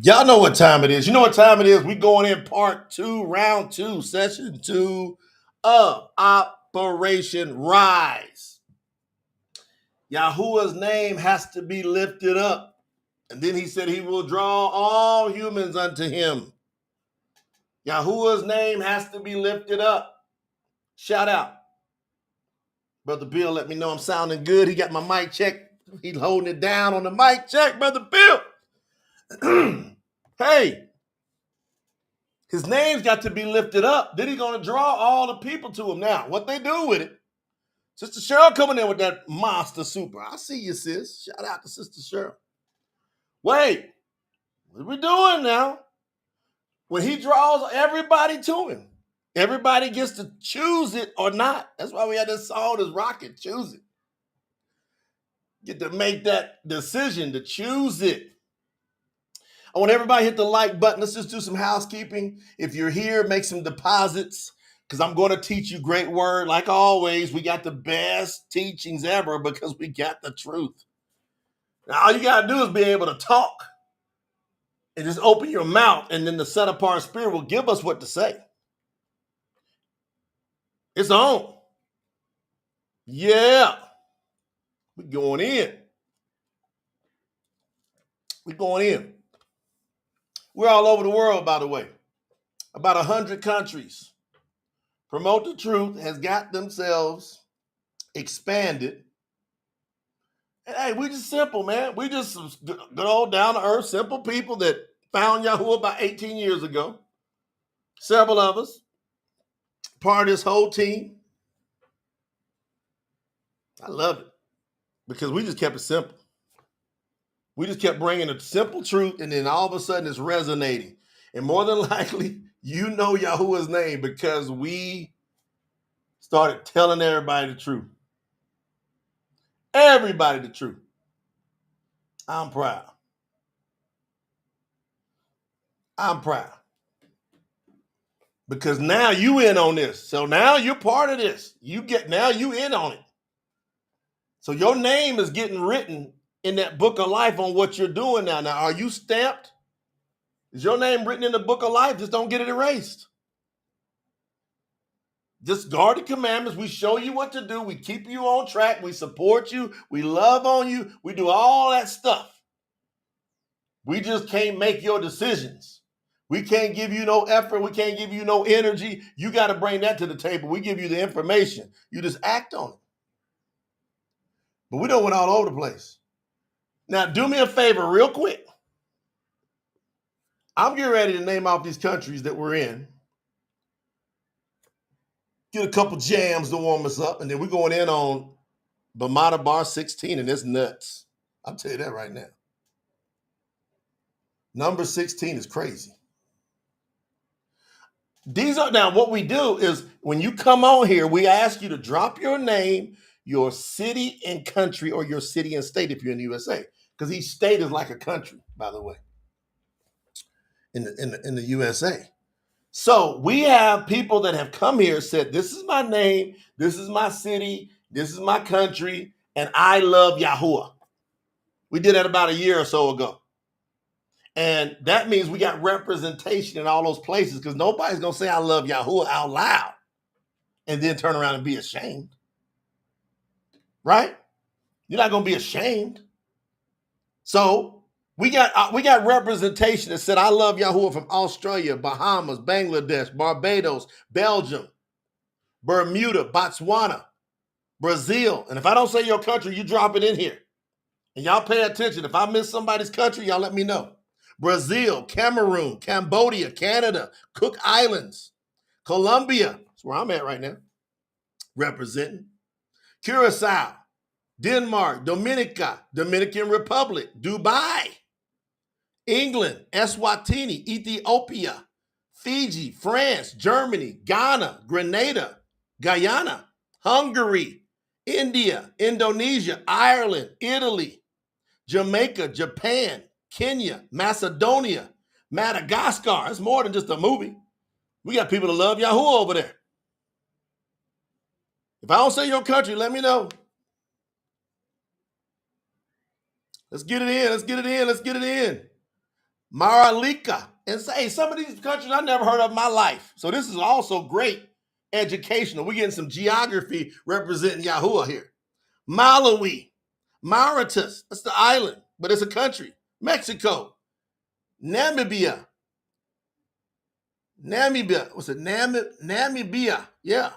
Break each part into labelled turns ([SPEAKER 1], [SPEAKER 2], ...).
[SPEAKER 1] Y'all know what time it is. You know what time it is. We going in part two, round two, session two of Operation Rise. Yahuwah's name has to be lifted up. And then he said he will draw all humans unto him. Yahuwah's name has to be lifted up. Shout out. Brother Bill, let me know I'm sounding good. He got my mic check. He's holding it down on the mic check, Brother Bill. Hey. His name's got to be lifted up. Then he's going to draw all the people to him. Now, what they do with it, Sister Cheryl coming in with that monster super. I see you, sis. Shout out to Sister Cheryl. Wait, what are we doing now? When he draws everybody to him, everybody gets to choose it or not. That's why we had this song, this rocket, choose it. Get to make that decision to choose it. I want everybody to hit the like button. Let's just do some housekeeping. If you're here, make some deposits because I'm going to teach you great word. Like always, we got the best teachings ever because we got the truth. Now, all you got to do is be able to talk and just open your mouth, and then the set apart spirit will give us what to say. It's on. Yeah. We're going in. We're going in. We're all over the world, by the way. About 100 countries. Promote the Truth has got themselves expanded. And hey, we just simple, man. We just good old down to earth, simple people that found Yahuwah about 18 years ago. Several of us, part of this whole team. I love it because we just kept it simple. We just kept bringing a simple truth, and then all of a sudden it's resonating. And more than likely, you know Yahuwah's name because we started telling everybody the truth. Everybody the truth. I'm proud. I'm proud. Because now you in on this. So now you're part of this. You in on it. So your name is getting written in that book of life on what you're doing now. Now, are you stamped? Is your name written in the book of life? Just don't get it erased. Just guard the commandments. We show you what to do. We keep you on track. We support you. We love on you. We do all that stuff. We just can't make your decisions. We can't give you no effort. We can't give you no energy. You got to bring that to the table. We give you the information. You just act on it. But we don't went all over the place. Now, do me a favor real quick. I'm getting ready to name off these countries that we're in. Get a couple jams to warm us up, and then we're going in on Bamadabar 16, and it's nuts. I'll tell you that right now. Number 16 is crazy. Now what we do is when you come on here, we ask you to drop your name, your city and country, or your city and state if you're in the USA, because each state is like a country, by the way, in the USA. So we have people that have come here said, this is my name, this is my city, this is my country, and I love Yahuwah. We did that about a year or so ago. And that means we got representation in all those places because nobody's going to say I love Yahuwah out loud and then turn around and be ashamed. Right? You're not going to be ashamed. So we got representation that said I love Yahuwah from Australia, Bahamas, Bangladesh, Barbados, Belgium, Bermuda, Botswana, Brazil. And if I don't say your country, you drop it in here. And y'all pay attention. If I miss somebody's country, y'all let me know. Brazil, Cameroon, Cambodia, Canada, Cook Islands, Colombia. That's where I'm at right now. Representing. Curacao, Denmark, Dominica, Dominican Republic, Dubai, England, Eswatini, Ethiopia, Fiji, France, Germany, Ghana, Grenada, Guyana, Hungary, India, Indonesia, Ireland, Italy, Jamaica, Japan, Kenya, Macedonia, Madagascar. It's more than just a movie. We got people that love Yahuwah over there. If I don't say your country, let me know. Let's get it in. Let's get it in. Let's get it in. Maralika. And say some of these countries I never heard of in my life. So this is also great educational. We're getting some geography representing Yahuwah here. Malawi, Mauritius, that's the island, but it's a country. Mexico, Namibia, what's it? Namibia, yeah.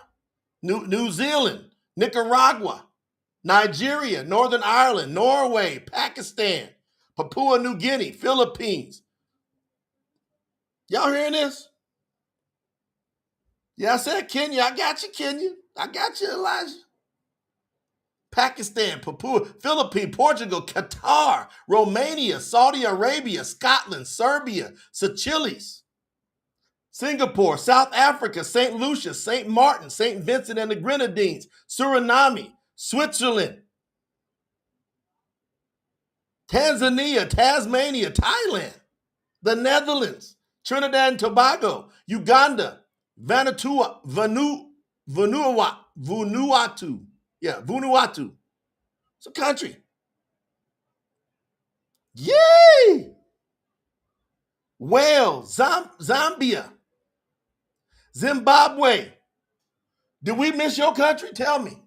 [SPEAKER 1] New Zealand, Nicaragua, Nigeria, Northern Ireland, Norway, Pakistan, Papua New Guinea, Philippines. Y'all hearing this? Yeah, I said Kenya. I got you, Kenya. I got you, Elijah. Pakistan, Papua, Philippines, Portugal, Qatar, Romania, Saudi Arabia, Scotland, Serbia, Seychelles, Singapore, South Africa, St. Lucia, St. Martin, St. Vincent and the Grenadines, Suriname, Switzerland, Tanzania, Tasmania, Thailand, the Netherlands, Trinidad and Tobago, Uganda, Vanuatu. Yeah, Vanuatu. It's a country. Yay! Wales, Zambia, Zimbabwe. Did we miss your country? Tell me.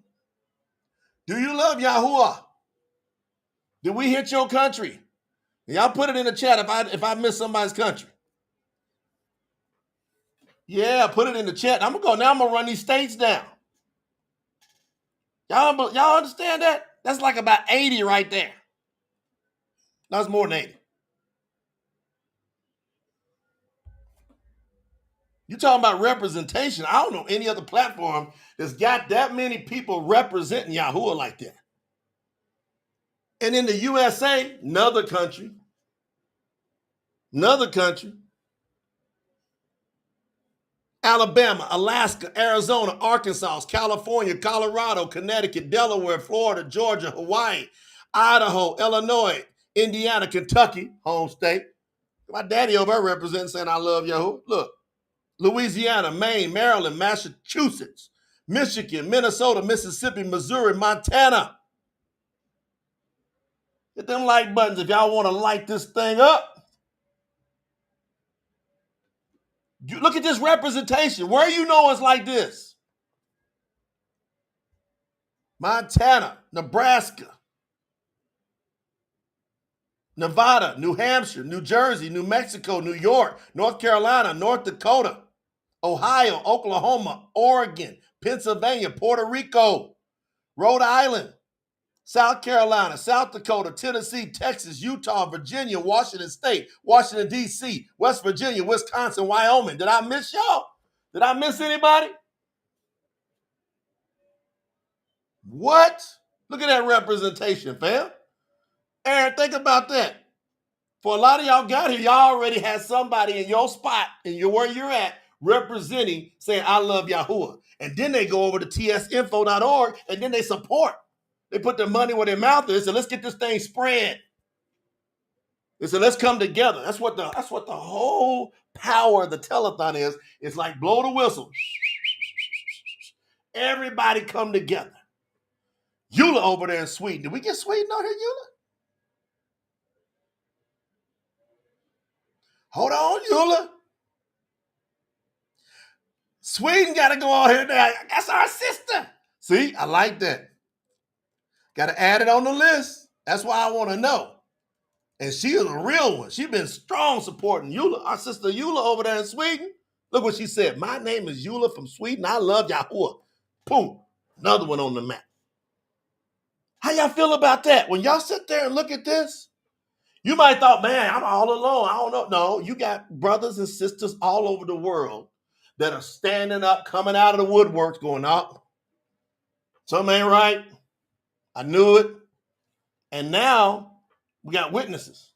[SPEAKER 1] Do you love Yahuwah? Did we hit your country? Y'all put it in the chat if I miss somebody's country. Yeah, put it in the chat. I'm gonna run these states down. Y'all understand that? That's like about 80 right there. That's more than 80. You talking about representation. I don't know any other platform that's got that many people representing Yahuwah like that. And in the USA, another country, Alabama, Alaska, Arizona, Arkansas, California, Colorado, Connecticut, Delaware, Florida, Georgia, Hawaii, Idaho, Illinois, Indiana, Kentucky, home state. My daddy over there representing saying I love Yahuwah. Look, Louisiana, Maine, Maryland, Massachusetts, Michigan, Minnesota, Mississippi, Missouri, Montana. Hit them like buttons if y'all want to light this thing up. Look at this representation. Where you know it's like this? Montana, Nebraska, Nevada, New Hampshire, New Jersey, New Mexico, New York, North Carolina, North Dakota, Ohio, Oklahoma, Oregon, Pennsylvania, Puerto Rico, Rhode Island, South Carolina, South Dakota, Tennessee, Texas, Utah, Virginia, Washington State, Washington, D.C., West Virginia, Wisconsin, Wyoming. Did I miss y'all? Did I miss anybody? What? Look at that representation, fam. Aaron, think about that. For a lot of y'all got here, y'all already had somebody in your spot, where you're at, representing, saying, I love Yahuwah. And then they go over to tsinfo.org and then they support. They put their money where their mouth is. They said, let's get this thing spread. They said, let's come together. That's what the whole power of the telethon is. It's like blow the whistle. Everybody come together. Eula over there in Sweden. Did we get Sweden out here, Eula? Hold on, Eula. Sweden got to go out here now. That's our sister. See, I like that. Got to add it on the list. That's why I want to know. And she is a real one. She's been strong supporting Eula, our sister Eula over there in Sweden. Look what she said. My name is Eula from Sweden. I love Yahuwah. Boom. Another one on the map. How y'all feel about that? When y'all sit there and look at this, you might thought, man, I'm all alone. I don't know. No, you got brothers and sisters all over the world that are standing up, coming out of the woodworks, going, oh, something ain't right. I knew it. And now we got witnesses.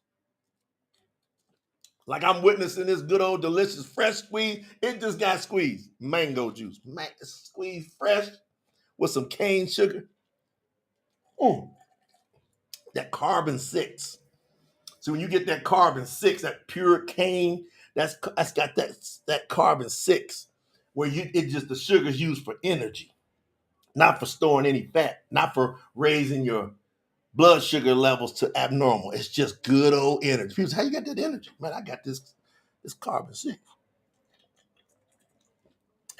[SPEAKER 1] Like I'm witnessing this good old delicious fresh squeeze. It just got squeezed. Mango juice. Squeezed fresh with some cane sugar. That carbon 6. So when you get that carbon 6, that pure cane, that's got that carbon 6, where the sugar's used for energy, not for storing any fat, not for raising your blood sugar levels to abnormal. It's just good old energy. People say, how you got that energy? Man, I got this carbon 6.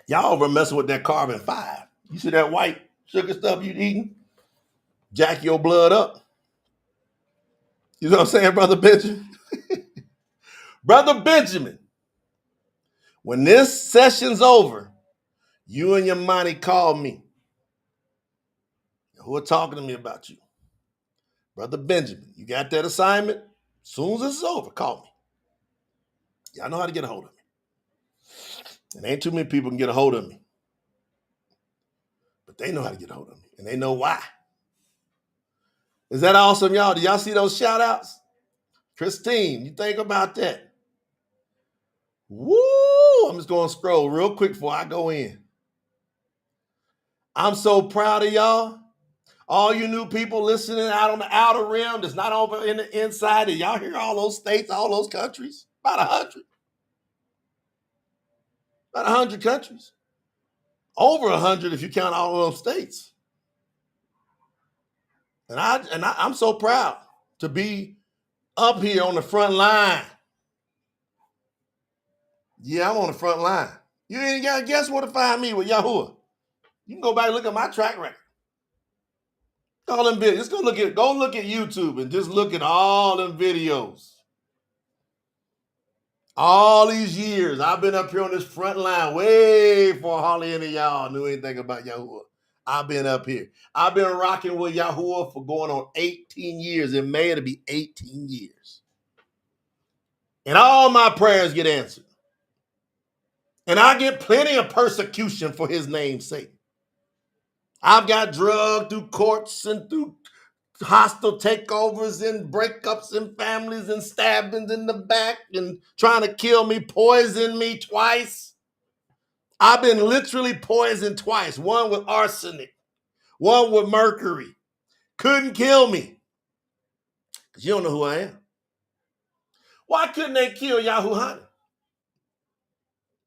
[SPEAKER 1] Y'all over messing with that carbon 5. You see that white sugar stuff you eating? Jack your blood up. You know what I'm saying, Brother Benjamin? Brother Benjamin, when this session's over, you and your money call me. Who are talking to me about you? Brother Benjamin, you got that assignment? As soon as this is over, call me. Y'all know how to get a hold of me. And ain't too many people can get a hold of me. But they know how to get a hold of me. And they know why. Is that awesome, y'all? Do y'all see those shout outs? Christine, you think about that. Woo! I'm just going to scroll real quick before I go in. I'm so proud of y'all. All you new people listening out on the outer rim that's not over in the inside. Did y'all hear all those states, all those countries? About 100. About 100 countries. Over 100 if you count all of those states. And I'm so proud to be up here on the front line. Yeah, I'm on the front line. You ain't got to guess where to find me with Yahuwah. You can go back and look at my track record. All them videos. Just go look at YouTube and just look at all them videos. All these years, I've been up here on this front line way before hardly any of y'all knew anything about Yahuwah. I've been up here. I've been rocking with Yahuwah for going on 18 years. In May, it'll be 18 years. And all my prayers get answered. And I get plenty of persecution for his name's sake. I've got drugged through courts and through hostile takeovers and breakups and families and stabbings in the back and trying to kill me, poison me twice. I've been literally poisoned twice. One with arsenic, one with mercury. Couldn't kill me. Because you don't know who I am. Why couldn't they kill YAHUAH'S?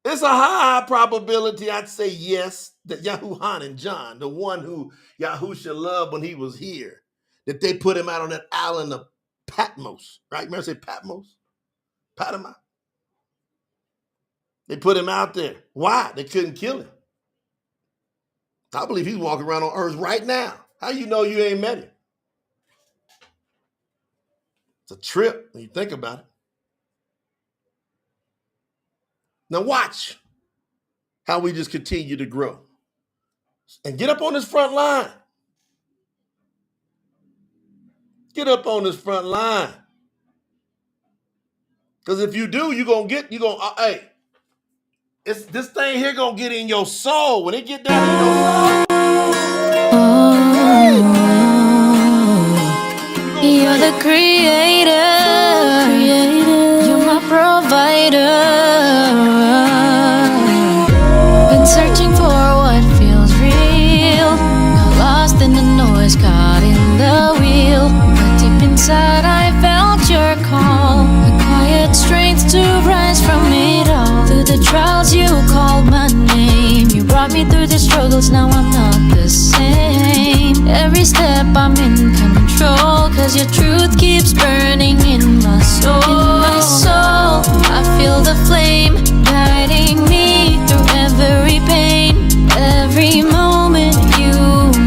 [SPEAKER 1] It's a high probability, I'd say yes, that YAHUAH'S and John, the one who Yahusha loved when he was here, that they put him out on that island of Patmos, right? Remember I say Patmos? Patama. They put him out there. Why? They couldn't kill him. I believe he's walking around on earth right now. How you know you ain't met him? It's a trip when you think about it. Now watch how we just continue to grow. And get up on this front line. Get up on this front line. Because if you do, hey, this thing here gonna get in your soul. When it get down in your soul.
[SPEAKER 2] You're the creator. You're my provider. Been searching for what feels real. Got lost in the noise, caught in the wheel. But deep inside I felt your call. A quiet strength to rise from it all. Through the trials you called my name. You brought me through the struggles, now I'm not the same. Every step I'm in control, cause your truth keeps burning in my soul. In my soul, I feel the flame guiding me through every pain. Every moment you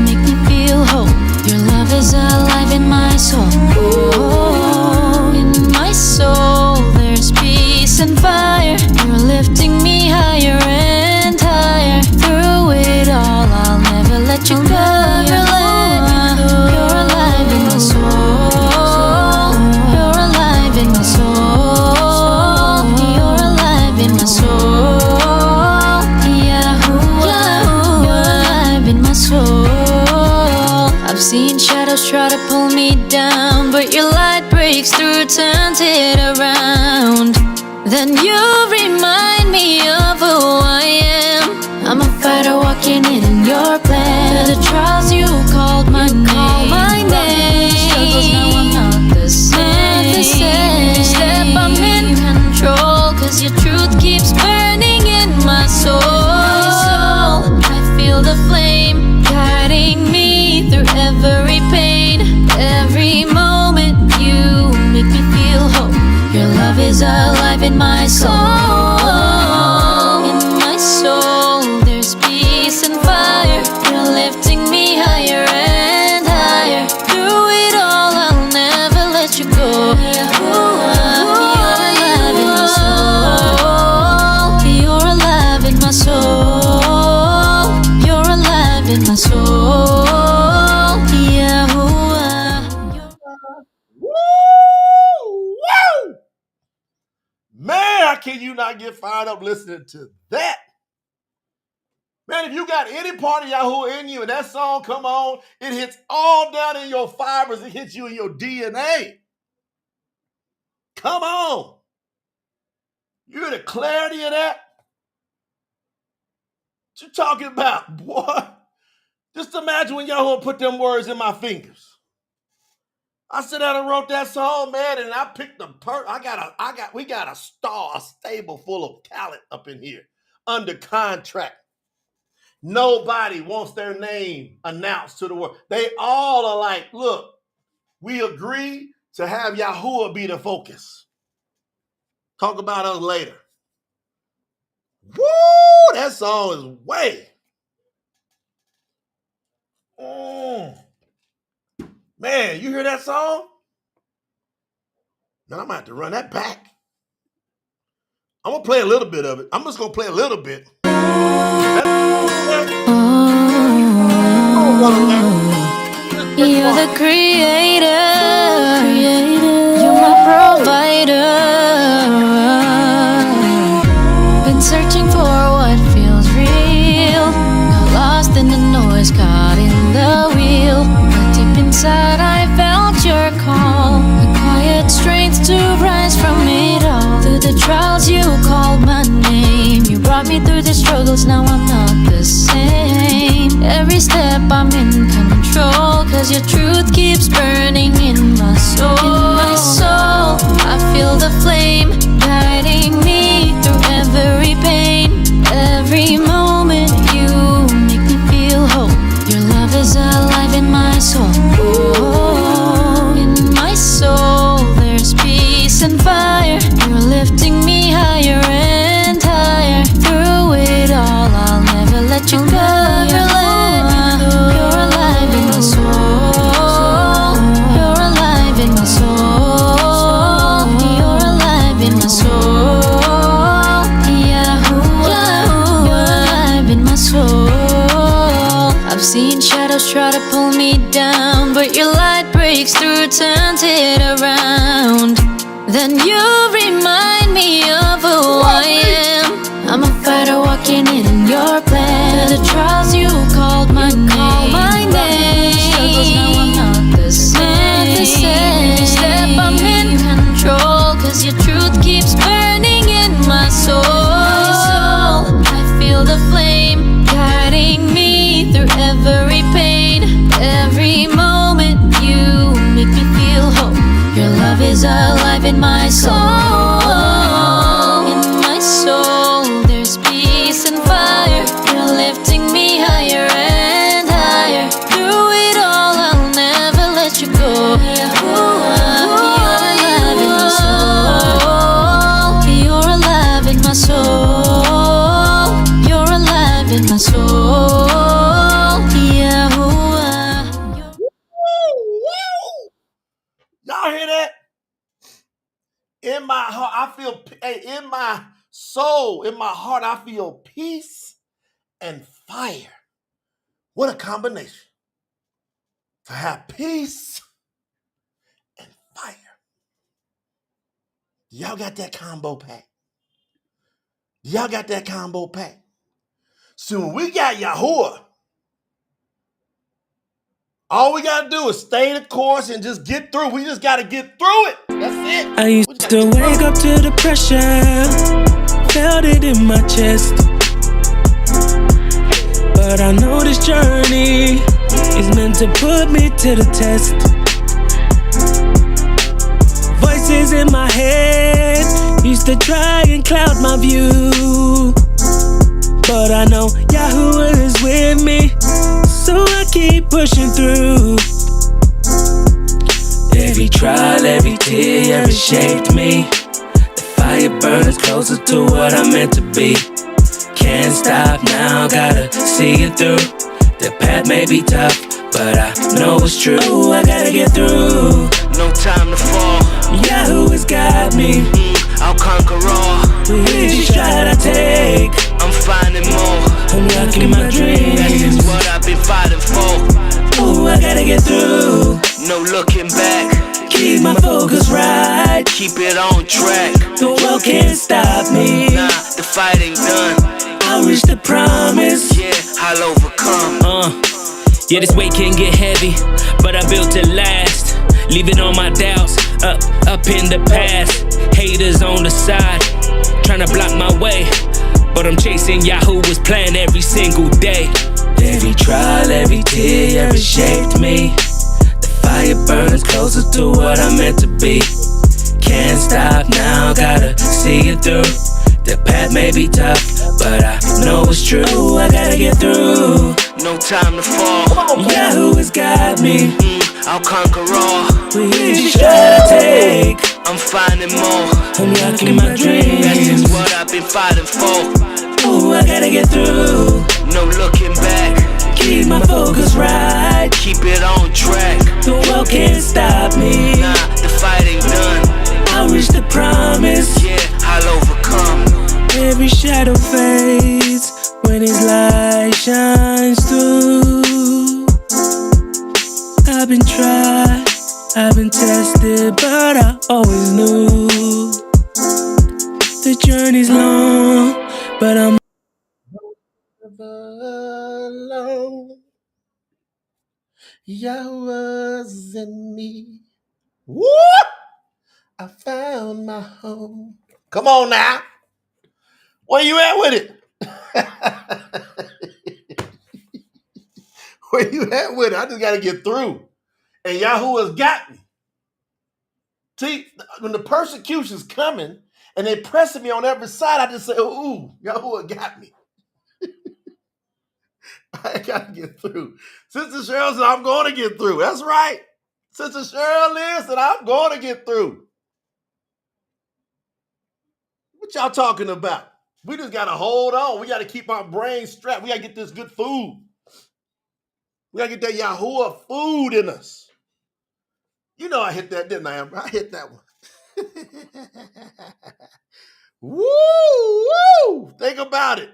[SPEAKER 2] make me feel whole. Your love is alive in my soul. Oh, in my soul there's peace and fire. You're lifting me higher and higher. Through it all I'll never let you go. You're alive in my soul. You're alive in my soul. You're alive in my soul. Yahuwah, you're alive in my soul. I've seen shadows try to pull me down, but your light breaks through, turns it around. Then you remind me of who I am. I'm a fighter walking in your plan. Through the trials you called my name. Struggles, now I'm not the same. Every step I'm in control, cause your truth keeps burning in my soul. I feel the flame guiding me through every pain. Every
[SPEAKER 1] can you not get fired up listening to that? Man, if you got any part of Yahuwah in you and that song come on, it hits all down in your fibers. It hits you in your DNA. Come on. You hear the clarity of that? What you talking about, boy? Just imagine when Yahuwah put them words in my fingers. I sat down and wrote that song, man, and I picked the we got a stable full of talent up in here under contract. Nobody wants their name announced to the world. They all are like, look, we agree to have Yahuwah be the focus. Talk about us later. Woo! That song is way. Man, you hear that song? Man, I'm going to have to run that back. I'm going to play a little bit of it. I'm just going to play a little bit.
[SPEAKER 2] You're the creator. You're my provider. Been searching for what feels real. Got lost in the noise, caught in the wheel. But deep inside I felt your call. A quiet strength to rise from it all. Through the trials you called my name. You brought me through the struggles, now I'm not the same. Every step I'm in control, cause your truth keeps burning in my soul. In my soul, I feel the flame guiding me through every pain. Every moment you make me feel whole. Your love is alive in my soul. Oh, in my soul there's peace and fire. You're lifting me higher and higher. Through it all I'll never let you go. You're alive in my soul. You're alive in my soul. You're alive in my soul. Yahuwah, you're alive in my soul. I've seen shadows try to pull me down, but your light breaks through, turns it around. Then you remind me of who I am. I'm a fighter walking in your plan. The trials you called my name. Struggles, now I'm not the same. Every step I'm in control, cause your truth keeps burning in my soul. I feel the flame guiding me through every pain. Every moment you make me feel whole. Your love is alive in my soul. In my soul there's peace and fire. You're lifting me higher and higher. Through it all I'll never let you go. You're alive in my soul. You're alive in my soul. Yahuwah.
[SPEAKER 1] Y'all hear that? In my heart, I feel, in my soul, in my heart, I feel peace and fire. What a combination. To have peace and fire. Y'all got that combo pack? Y'all got that combo pack? So when we got Yahuwah, all we got to do is stay the course and just get through. We just got to get through it. That's it.
[SPEAKER 3] I used to wake up to the pressure, felt it in my chest. But I know this journey is meant to put me to the test. Voices in my head used to try and cloud my view, but I know Yahuwah is with me, so I keep pushing through. Every trial, every tear, it shaped me. The fire burns closer to what I'm meant to be. Can't stop now, gotta see it through. The path may be tough, but I know it's true. I gotta get through.
[SPEAKER 4] No time to fall.
[SPEAKER 3] Yahuwah's got me.
[SPEAKER 4] I'll conquer all.
[SPEAKER 3] With each stride I take,
[SPEAKER 4] I'm finding more.
[SPEAKER 3] unlocking my dreams.
[SPEAKER 4] That's what I've been fighting for.
[SPEAKER 3] Ooh, I gotta get through.
[SPEAKER 4] No looking back.
[SPEAKER 3] keep my focus right.
[SPEAKER 4] Keep it on track.
[SPEAKER 3] The world can't stop me.
[SPEAKER 4] Nah, the fight ain't done.
[SPEAKER 3] I'll reach the promise.
[SPEAKER 4] Yeah, I'll overcome.
[SPEAKER 3] Yeah, this weight can get heavy, but I built to last. Leaving all my doubts up in the past. Haters on the side, trying to block my way, but I'm chasing Yahuah's plan every single day. Every trial, every tear, every shaped me. The fire burns closer to what I'm meant to be. Can't stop now, gotta see it through. The path may be tough, but I know it's true. I gotta get through.
[SPEAKER 4] No time to fall.
[SPEAKER 3] Yahuah's got me.
[SPEAKER 4] I'll conquer all.
[SPEAKER 3] We each try to take.
[SPEAKER 4] I'm finding more.
[SPEAKER 3] Unlocking my dreams.
[SPEAKER 4] That's just what I've been fighting for.
[SPEAKER 3] Ooh, I gotta get through.
[SPEAKER 4] No looking back.
[SPEAKER 3] Keep my focus right.
[SPEAKER 4] Keep it on track.
[SPEAKER 3] The world can't stop me.
[SPEAKER 4] Nah, the fight ain't done.
[SPEAKER 3] I'll reach the promise.
[SPEAKER 4] Yeah, I'll overcome.
[SPEAKER 3] Every shadow fades when his light shines through. I've been tried, I've been tested, but I always knew the journey's long, but I'm
[SPEAKER 1] never alone. Yahuah's in me. Woo! I found my home. Come on now. Where you at with it? Where you at with it? I just got to get through. And Yahuah's got me. See, when the persecution's coming and they pressing me on every side, I just say, ooh, Yahuah got me. I got to get through. Sister Cheryl said, I'm going to get through. That's right. Sister Cheryl said, I'm going to get through. What y'all talking about? We just got to hold on. We got to keep our brains strapped. We got to get this good food. We got to get that Yahuah food in us. You know I hit that, didn't I, Amber? I hit that one. Woo! Woo! Think about it.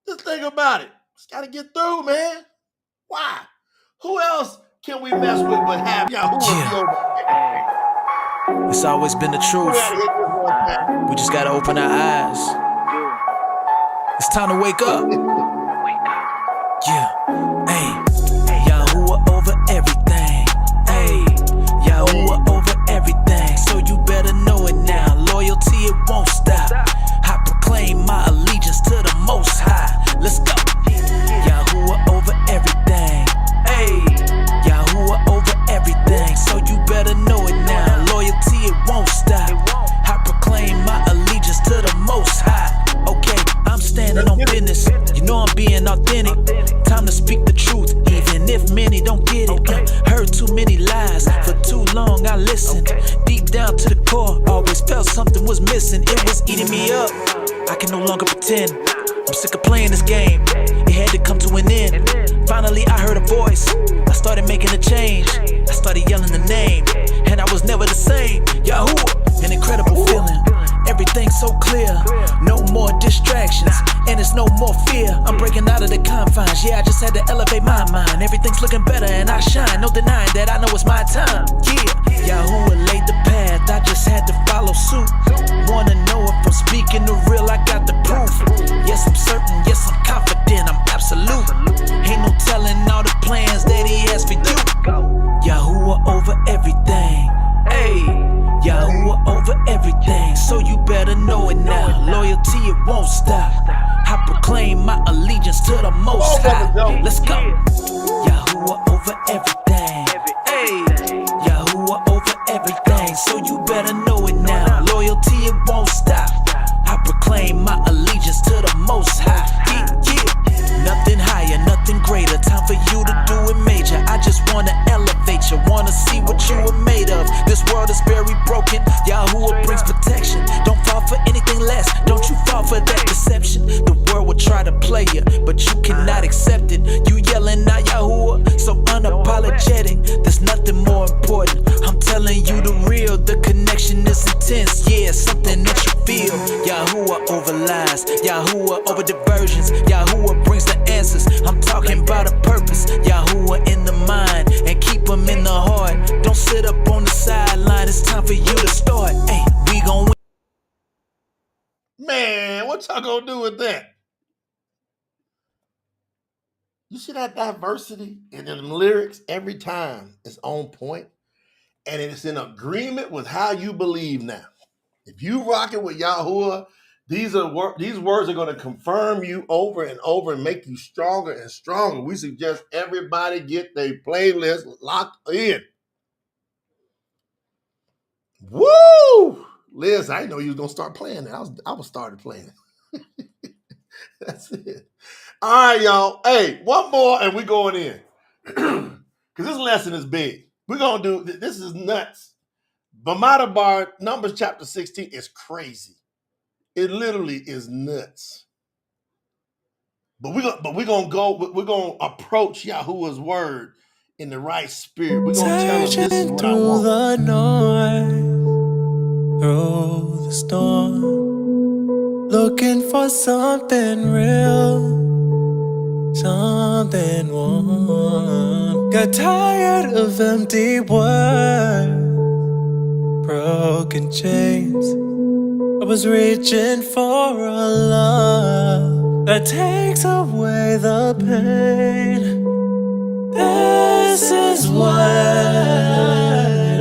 [SPEAKER 1] Just think about it. Just got to get through, man. Why? Who else can we mess with but have Yahuah?
[SPEAKER 5] It's always been the truth. We just gotta open our eyes. It's time to wake up. Yeah, hey, Yahuah over everything. Hey, Yahuah over everything. So you better know it now. Loyalty, it won't stop. I proclaim my allegiance to the Most High. Let's go. Yahuah over everything. Hey, Yahuah over everything. So you better know it now. Loyalty, it won't stop. I proclaim my allegiance to the Most High. Okay, I'm standing on business. You know I'm being authentic. Time to speak the truth, even if many don't get it. Heard too many lies, for too long I listened. Deep down to the core, always felt something was missing. It was eating me up, I can no longer pretend. I'm sick of playing this game, it had to come to an end. Finally I heard a voice, I started making a change. I started yelling the name, and I was never the same. Yahuah, an incredible feeling. Everything's so clear, no more distractions, and it's no more fear. I'm breaking out of the confines, yeah, I just had to elevate my mind. Everything's looking better and I shine, no denying that I know it's my time. Yeah, Yahuah laid the path, I just had to follow suit. Wanna know if I'm speaking the real, I got the proof. Yes, I'm certain, yes, I'm confident, I'm absolute. Ain't no telling all the plans that he has for you. Yahuah over everything. Hey, Yahuah over everything. So you better know it now. Loyalty, it won't stop. I proclaim my allegiance to the Most High. Let's go. Yahuah over everything. Hey, Yahuah over everything. So you better know it now. Loyalty, it won't stop. I proclaim my allegiance to the Most High. Yeah. Nothing higher, nothing greater. Time for you to do it major. I just wanna elevate you, wanna see what you were made of. This world is very broken. Yahuah brings protection. Don't fall for anything less. Don't you fall for that deception. The world will try to play you, but you cannot accept it. You yelling out Yahuah, so unapologetic. There's nothing more important. I'm telling you the real. The connection is intense. Yeah, something that you feel. Yahuah over lies. Yahuah over diversions. Yahuah brings the answers. I'm talking about a purpose. Yahuah in the mind and keep them in the heart. sit up on the sideline. It's time for you to start. Hey, we gon' win.
[SPEAKER 1] Man, what y'all gonna do with that? You see that diversity in the lyrics every time it's on point, and it's in agreement with how you believe now. If you rock it with Yahuwah, these words are going to confirm you over and over and make you stronger and stronger. We suggest everybody get their playlist locked in. Woo! Liz, I didn't know you was gonna start playing that. I was started playing it. That's it. All right, y'all. Hey, one more and we going in. Because this lesson is big. We're gonna do this is nuts. Bamadabar, Numbers chapter 16 is crazy. It literally is nuts. But we're gonna approach Yahuwah's word in the right spirit. We're gonna tell him this is what I want.
[SPEAKER 3] The noise, through the storm, looking for something real, something warm. Got tired of empty words, broken chains. I was reaching for a love that takes away the pain. This is what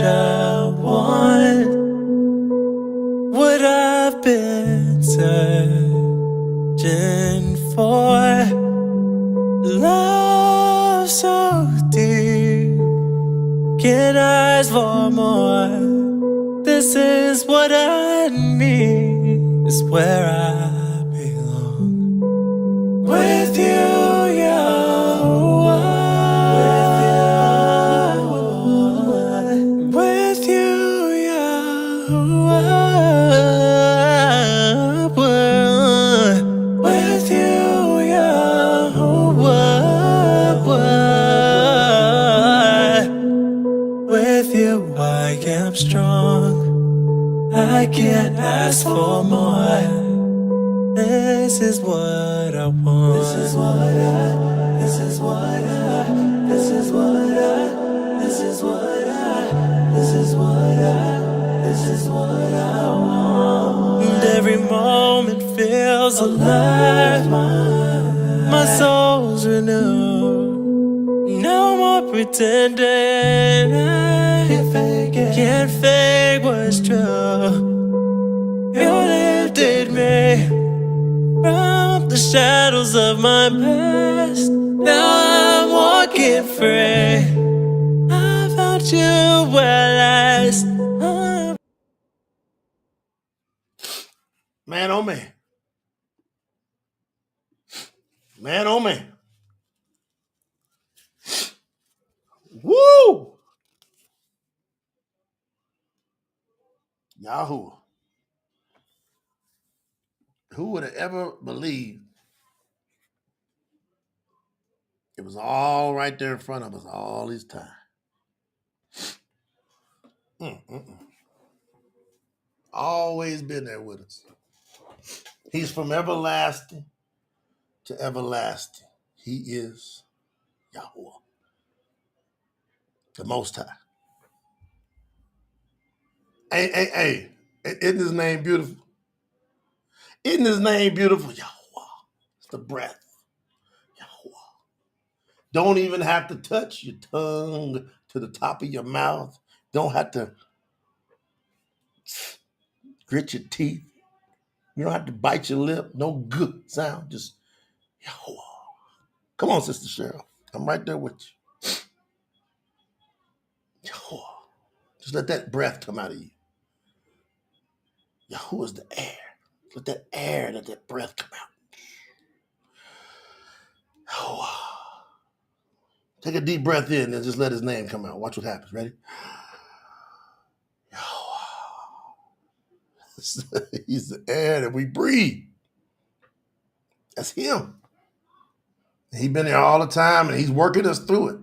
[SPEAKER 3] I want, what I've been searching for. Love so deep, can ask for more. This is what I need, is where I belong. With you, Yahuwah. With you, Yahuwah. With you, Yahuwah. With you, I am strong. I can't ask for more. This is what I want. This is what I, this is what I, this is what I, this is what I, this is what I, this is what I want. And every moment feels alive. My soul's renewed. No more pretending. Can't fake what's true. You lifted me from the shadows of my past. Now I'm walking free. I found you at last.
[SPEAKER 1] Man, oh man. Man, oh man. Woo! Yahuwah. Who would have ever believed it was all right there in front of us all this time? Always been there with us. He's from everlasting to everlasting. He is Yahuwah, the Most High. Hey, isn't his name beautiful? Isn't his name beautiful? Yahuwah. It's the breath. Yahuwah. Don't even have to touch your tongue to the top of your mouth. Don't have to grit your teeth. You don't have to bite your lip. No good sound. Just Yahuwah. Come on, Sister Cheryl. I'm right there with you. Yahuwah. Just let that breath come out of you. Yahuwah is the air. Let that breath come out. Yahuwah. Take a deep breath in and just let his name come out. Watch what happens. Ready? Yahuwah. He's the air that we breathe. That's him. He's been there all the time and he's working us through it.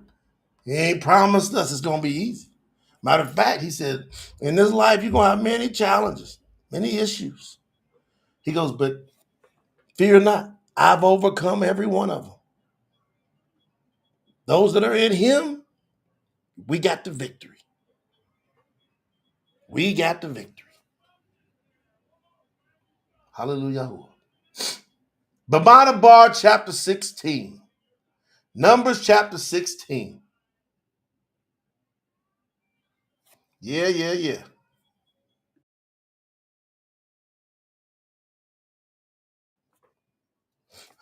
[SPEAKER 1] He ain't promised us it's going to be easy. Matter of fact, he said, in this life, you're going to have many challenges, many issues. He goes, but fear not. I've overcome every one of them. Those that are in him, we got the victory. We got the victory. Hallelujah. Bamadabar chapter 16. Numbers chapter 16. Yeah.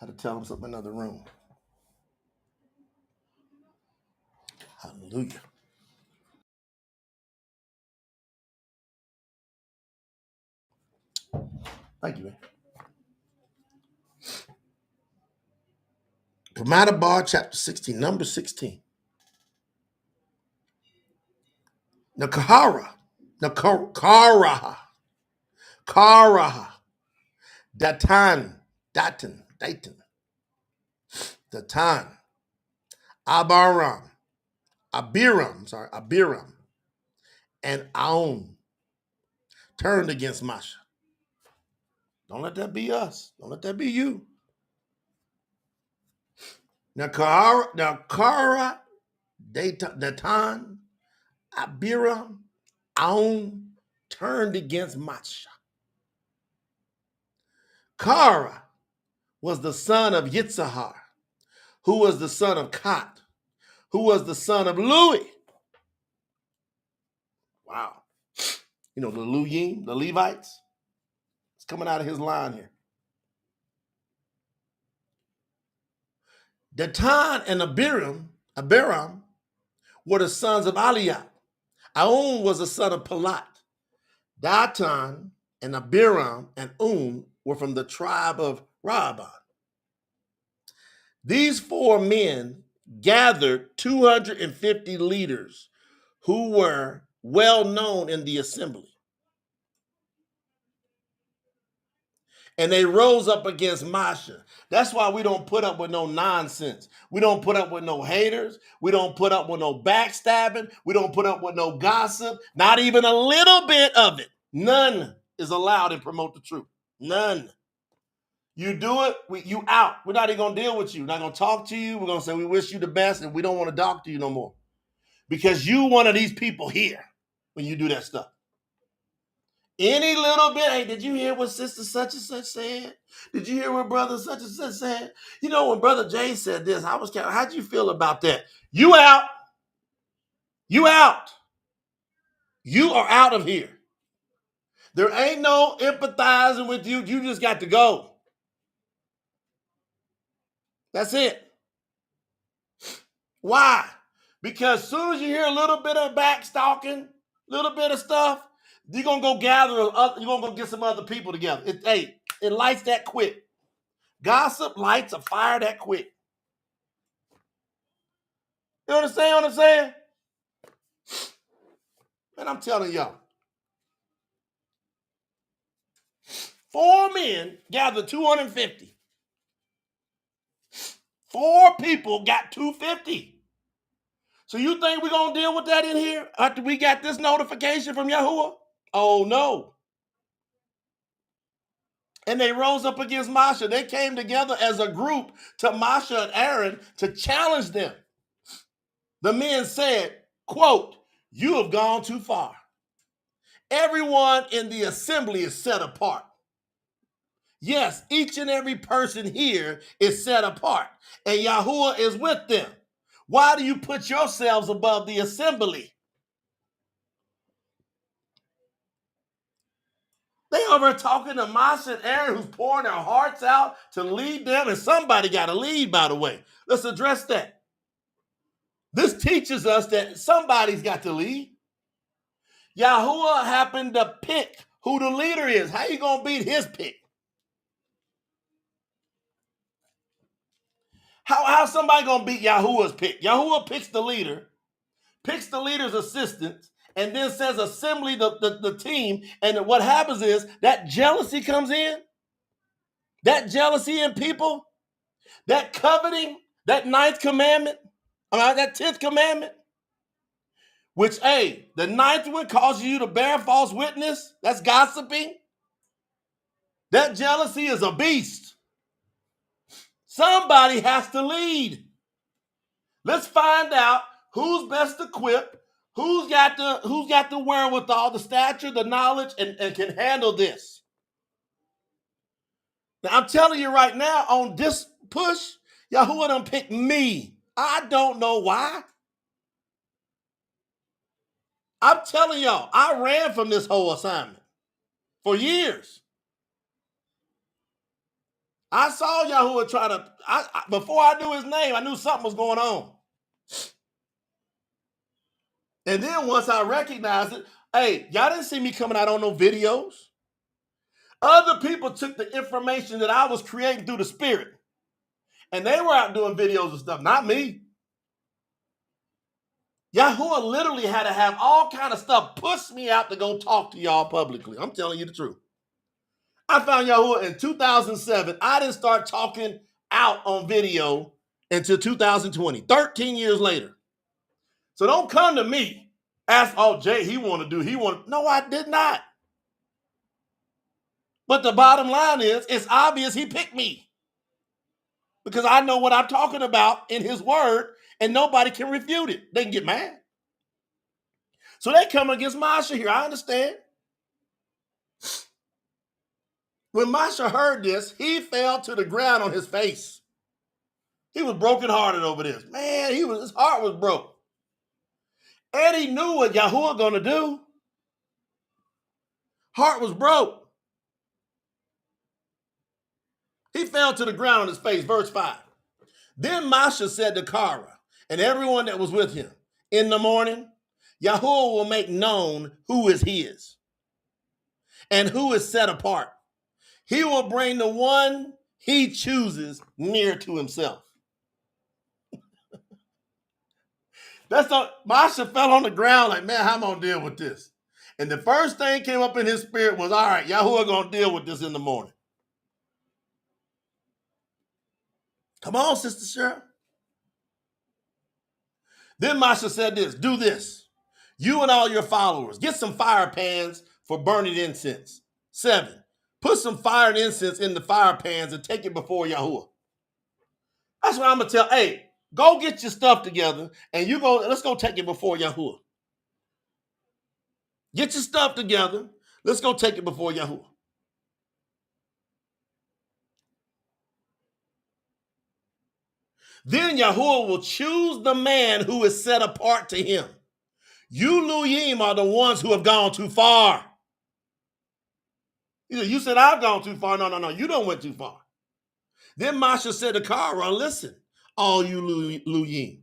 [SPEAKER 1] I had to tell him something in another room. Hallelujah. Thank you, man. Bamadabar chapter 16, number 16. Now Qaraha, Datan, Datan, Abiram, and Aon turned against Mashah. Don't let that be us. Don't let that be you. Now Qaraha, Datan, Abiyram, Aon turned against Mashah. Qaraha was the son of Yitzhar, who was the son of Kot, who was the son of Louis. Wow. You know, the Luyim, the Levites. It's coming out of his line here. Datan and Abiram were the sons of Eliab. Aon was the son of Palat. Datan and Abiram and were from the tribe of Rahabah. These four men gathered 250 leaders who were well known in the assembly. And they rose up against Mashah. That's why we don't put up with no nonsense. We don't put up with no haters. We don't put up with no backstabbing. We don't put up with no gossip. Not even a little bit of it. None is allowed to promote the truth. None. You do it, you out. We're not even going to deal with you. We're not going to talk to you. We're going to say we wish you the best and we don't want to talk to you no more. Because you one of these people here when you do that stuff. Any little bit, hey, did you hear what sister such and such said? Did you hear what brother such and such said? You know, when brother Jay said this, I was kind of, how'd you feel about that? You out. You out. You are out of here. There ain't no empathizing with you. You just got to go. That's it. Why? Because as soon as you hear a little bit of back stalking, little bit of stuff, you're going to go gather, you're going to go get some other people together. It lights that quick. Gossip lights a fire that quick. You understand what I'm saying? Man, I'm telling y'all. 4 men gathered 250. 4 people got 250. So you think we're going to deal with that in here after we got this notification from Yahuwah? Oh, no. And they rose up against Mashah. They came together as a group to Mashah and Aaron to challenge them. The men said, quote, you have gone too far. Everyone in the assembly is set apart. Yes, each and every person here is set apart, and Yahuwah is with them. Why do you put yourselves above the assembly? They over talking to Mashah and Aaron, who's pouring their hearts out to lead them, and somebody got to lead, by the way. Let's address that. This teaches us that somebody's got to lead. Yahuwah happened to pick who the leader is. How you going to beat his pick? How somebody going to beat Yahuwah's pick? Yahuwah picks the leader, picks the leader's assistants, and then says assembly the team. And what happens is that jealousy comes in. That jealousy in people, that coveting, that 9th commandment, that 10th commandment, which, the 9th one causes you to bear false witness. That's gossiping. That jealousy is a beast. Somebody has to lead. Let's find out who's best equipped, Who's got the wherewithal, the stature, the knowledge, and can handle this? Now, I'm telling you right now, on this push, Yahuwah done picked me. I don't know why. I'm telling y'all, I ran from this whole assignment for years. I saw Yahuwah try to, before I knew his name, I knew something was going on. And then once I recognized it, hey, y'all didn't see me coming out on no videos. Other people took the information that I was creating through the Spirit, and they were out doing videos and stuff, not me. Yahuwah literally had to have all kind of stuff push me out to go talk to y'all publicly. I'm telling you the truth. I found Yahuwah in 2007. I didn't start talking out on video until 2020, 13 years later. So don't come to me, ask, oh, Jay, no, I did not. But the bottom line is, it's obvious he picked me because I know what I'm talking about in his word and nobody can refute it. They can get mad. So they come against Mashah here. I understand. When Mashah heard this, he fell to the ground on his face. He was brokenhearted over this. Man, his heart was broke. And he knew what Yahuwah gonna do. Heart was broke. He fell to the ground on his face, verse 5. Then Mashah said to Qaraha and everyone that was with him, in the morning, Yahuwah will make known who is his and who is set apart. He will bring the one he chooses near to himself. Mashah fell on the ground like, man, how am I going to deal with this? And the first thing came up in his spirit was, all right, Yahuwah going to deal with this in the morning. Come on, Sister Cheryl. Then Mashah said this, do this. You and all your followers, get some fire pans for burning incense. 7, put some fire and incense in the fire pans and take it before Yahuwah. That's what I'm going to tell. Hey, go get your stuff together and let's go take it before Yahuwah. Get your stuff together. Let's go take it before Yahuwah. Then Yahuwah will choose the man who is set apart to him. You Luyim are the ones who have gone too far. You said I've gone too far. No, you don't went too far. Then Mashah said to Qaraha, listen, all you Luyim,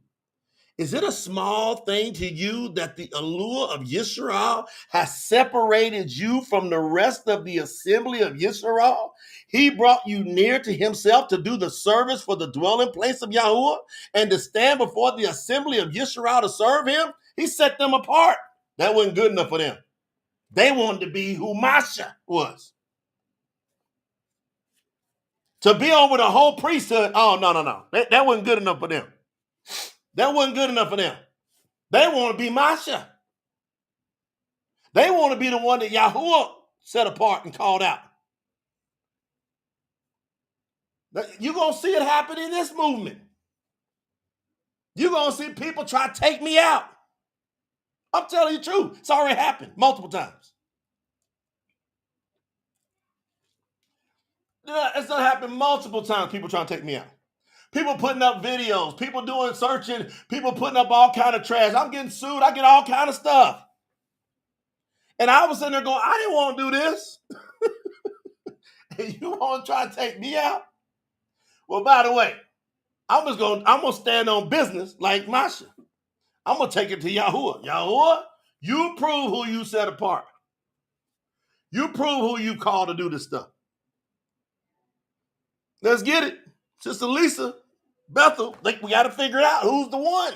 [SPEAKER 1] is it a small thing to you that the allure of Yisrael has separated you from the rest of the assembly of Yisrael? He brought you near to himself to do the service for the dwelling place of Yahuwah and to stand before the assembly of Yisrael to serve him. He set them apart. That wasn't good enough for them. They wanted to be who Mashah was. To be over the whole priesthood, oh, no. That wasn't good enough for them. That wasn't good enough for them. They want to be Mashah. They want to be the one that Yahuwah set apart and called out. You're going to see it happen in this movement. You're going to see people try to take me out. I'm telling you the truth. It's already happened multiple times. It's going to happen multiple times, people trying to take me out. People putting up videos, people doing searching, people putting up all kind of trash. I'm getting sued. I get all kind of stuff. And I was sitting there going, I didn't want to do this. And you want to try to take me out? Well, by the way, I'm going to stand on business like Mashah. I'm going to take it to Yahuwah. Yahuwah, you prove who you set apart. You prove who you called to do this stuff. Let's get it. Sister Lisa, Bethel, we got to figure it out. Who's the one?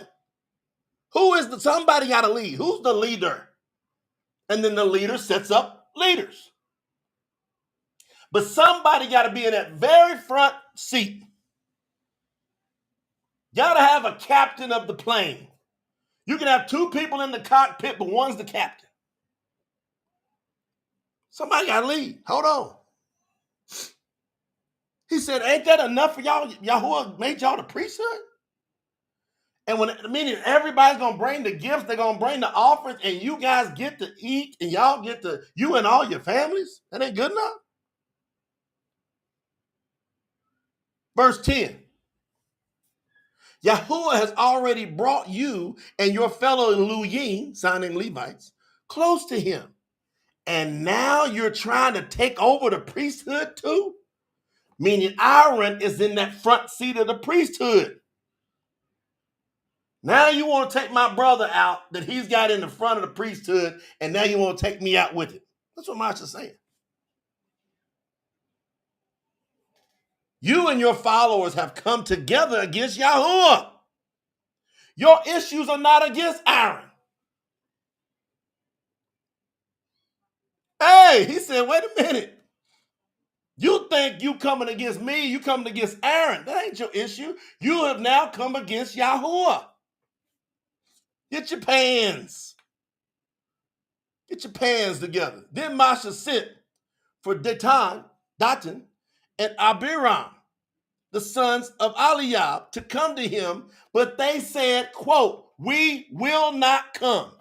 [SPEAKER 1] Somebody got to lead. Who's the leader? And then the leader sets up leaders. But somebody got to be in that very front seat. Got to have a captain of the plane. You can have 2 people in the cockpit, but one's the captain. Somebody got to lead. Hold on. He said, ain't that enough for y'all? Yahuwah made y'all the priesthood? And meaning everybody's gonna bring the gifts, they're gonna bring the offerings, and you guys get to eat, and y'all get to, you and all your families. That ain't good enough. Verse 10. Yahuwah has already brought you and your fellow Luyin, signing Levites, close to him. And now you're trying to take over the priesthood too? Meaning Aaron is in that front seat of the priesthood. Now you want to take my brother out that he's got in the front of the priesthood, and now you want to take me out with it. That's what Mashah's saying. You and your followers have come together against Yahuwah. Your issues are not against Aaron. Hey, he said, wait a minute. You think you coming against me, you coming against Aaron. That ain't your issue. You have now come against Yahuwah. Get your pans. Get your pans together. Then Mashah sent for Datan and Abiyram, the sons of Eliab, to come to him, but they said, quote, we will not come.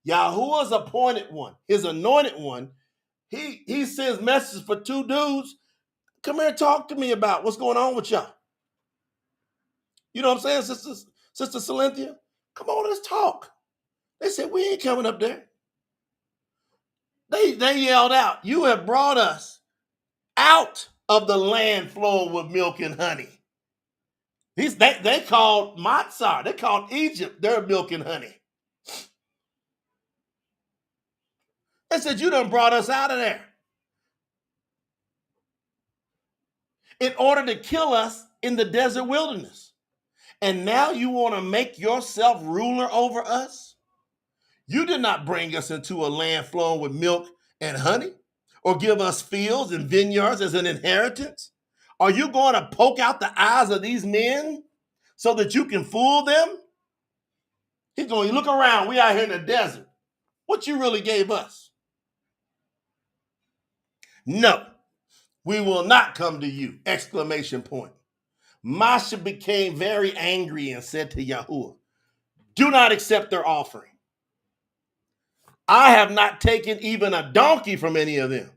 [SPEAKER 1] Yahuwah's appointed one, his anointed one, he sends messages for two dudes. Come here and talk to me about what's going on with y'all. You know what I'm saying, Sister Cynthia? Come on, let's talk. They said, we ain't coming up there. They yelled out, you have brought us out of the land flowing with milk and honey. They called Matzah, they called Egypt their milk and honey. They said, you done brought us out of there in order to kill us in the desert wilderness. And now you want to make yourself ruler over us? You did not bring us into a land flowing with milk and honey, or give us fields and vineyards as an inheritance. Are you going to poke out the eyes of these men so that you can fool them? He's going, you look around, we out here in the desert. What you really gave us? No, we will not come to you! Exclamation point. Mashah became very angry and said to Yahuwah, do not accept their offering. I have not taken even a donkey from any of them.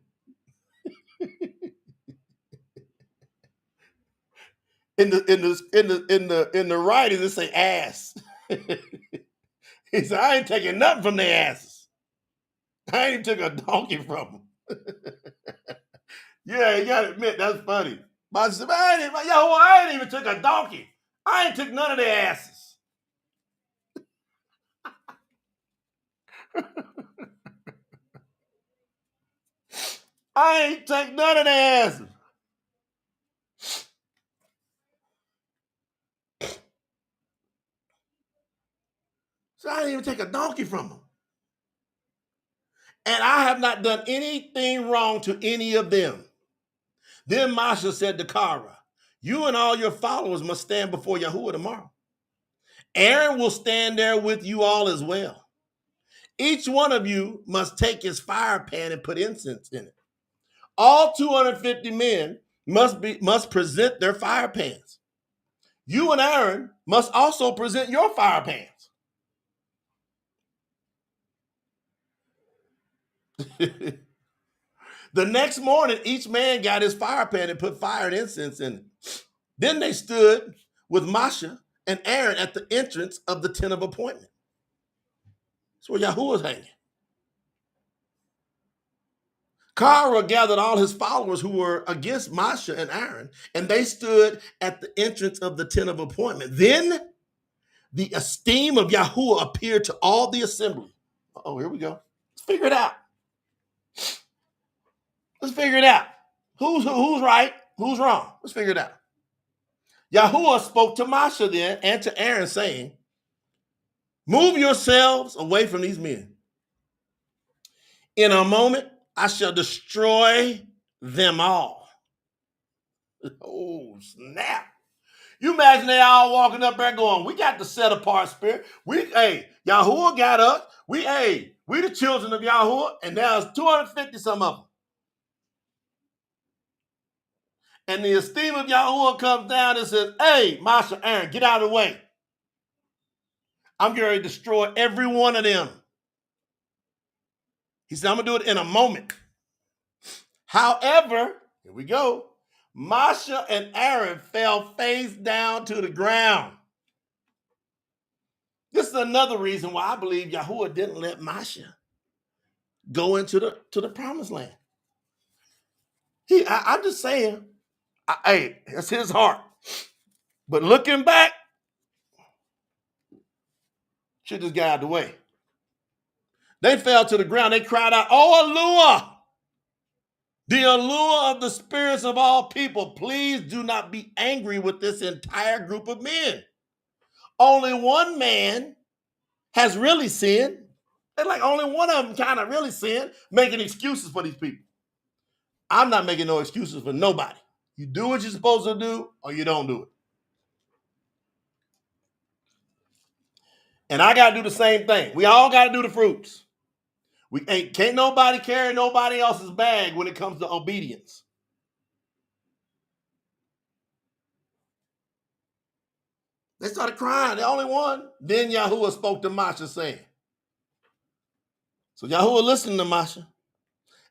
[SPEAKER 1] In the writing, it say ass. He said, I ain't taking nothing from their asses. I ain't took a donkey from them. Yeah, you gotta admit, that's funny. But I said, I ain't even took a donkey. I ain't took none of their asses. I ain't take none of their asses. So I didn't even take a donkey from them. And I have not done anything wrong to any of them. Then Mashah said to Qaraha, you and all your followers must stand before Yahuwah tomorrow. Aaron will stand there with you all as well. Each one of you must take his fire pan and put incense in it. All 250 men must present their fire pans. You and Aaron must also present your fire pans. The next morning, each man got his fire pan and put fire and incense in it. Then they stood with Mashah and Aaron at the entrance of the tent of appointment. That's where Yahuwah's hanging. Qaraha gathered all his followers who were against Mashah and Aaron, and they stood at the entrance of the tent of appointment. Then the esteem of Yahuwah appeared to all the assembly. Oh, here we go. Let's figure it out. Let's figure it out. Who's right? Who's wrong? Let's figure it out. Yahuwah spoke to Mashah then and to Aaron, saying, move yourselves away from these men. In a moment, I shall destroy them all. Oh, snap. You imagine they all walking up there going, we got the set apart spirit. Yahuwah got us. We the children of Yahuwah, and now it's 250 some of them. And the esteem of Yahuwah comes down and says, hey, Mashah, Aaron, get out of the way. I'm going to destroy every one of them. He said, I'm going to do it in a moment. However, here we go. Mashah and Aaron fell face down to the ground. This is another reason why I believe Yahuwah didn't let Mashah go into the promised land. I'm just saying, hey, that's his heart. But looking back, shit just got out of the way. They fell to the ground. They cried out, "Oh, Allure, the allure of the spirits of all people, please do not be angry with this entire group of men. Only one man has really sinned." They're like, only one of them kind of really sinned, making excuses for these people. I'm not making no excuses for nobody. You do what you're supposed to do, or you don't do it. And I got to do the same thing. We all got to do the fruits. Can't nobody carry nobody else's bag when it comes to obedience. They started crying. The only one. Then Yahuwah spoke to Mashah saying. So Yahuwah listened to Mashah.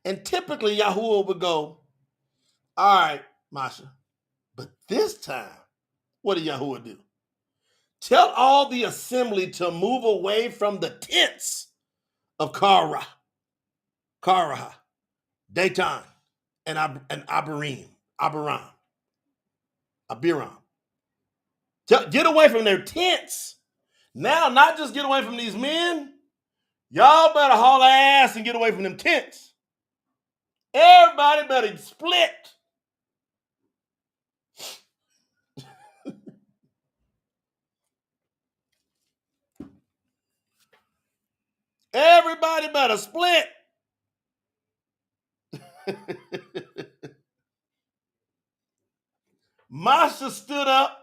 [SPEAKER 1] And typically Yahuwah would go, all right, Mashah. But this time, what did Yahuwah do? Tell all the assembly to move away from the tents of Qaraha, Datan, and Abiyram. Get away from their tents. Now, not just get away from these men. Y'all better haul ass and get away from them tents. Everybody better split. Everybody better split. Mashah stood up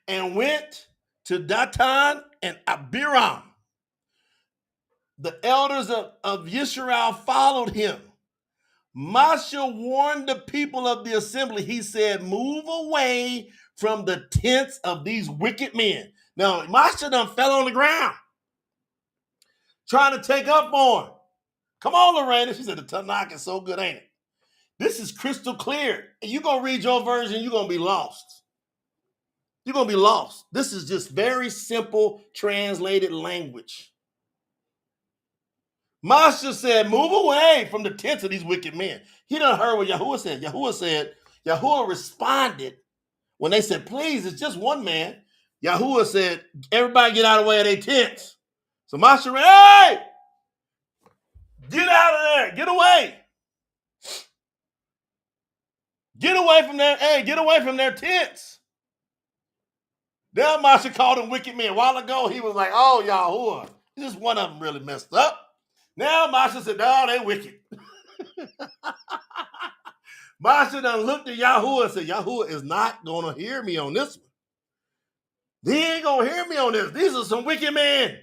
[SPEAKER 1] and went to Datan and Abiyram. The elders of Yisrael followed him. Mashah warned the people of the assembly. He said, move away from the tents of these wicked men. Now, Mashah done fell on the ground trying to take up for him. Come on, Lorena. She said, the Tanakh is so good, ain't it? This is crystal clear. And you're going to read your version, you're going to be lost. You're going to be lost. This is just very simple translated language. Mashah said, move away from the tents of these wicked men. He done heard what Yahuwah said. Yahuwah responded when they said, please, it's just one man. Yahuwah said, everybody get out of the way of their tents. So Mashah ran, hey, get out of there, get away. Get away from there, hey, get away from their tents. Then Mashah called them wicked men. A while ago, he was like, oh, Yahuwah, just one of them really messed up. Now Mashah said, no, they wicked. Mashah done looked at Yahuwah and said, Yahuwah is not going to hear me on this one. He ain't going to hear me on this. These are some wicked men.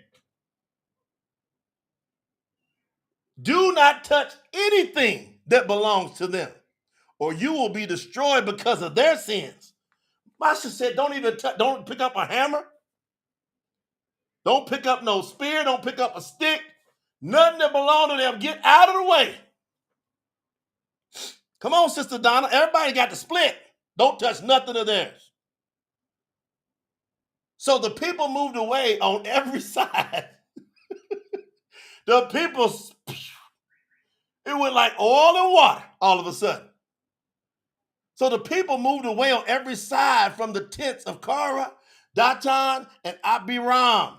[SPEAKER 1] Do not touch anything that belongs to them, or you will be destroyed because of their sins. Mashah said, don't pick up a hammer. Don't pick up no spear. Don't pick up a stick. Nothing that belongs to them. Get out of the way. Come on, Sister Donna. Everybody got to split. Don't touch nothing of theirs. So the people moved away on every side. The people, it went like oil and water all of a sudden. So the people moved away on every side from the tents of Qaraha, Datan, and Abiyram.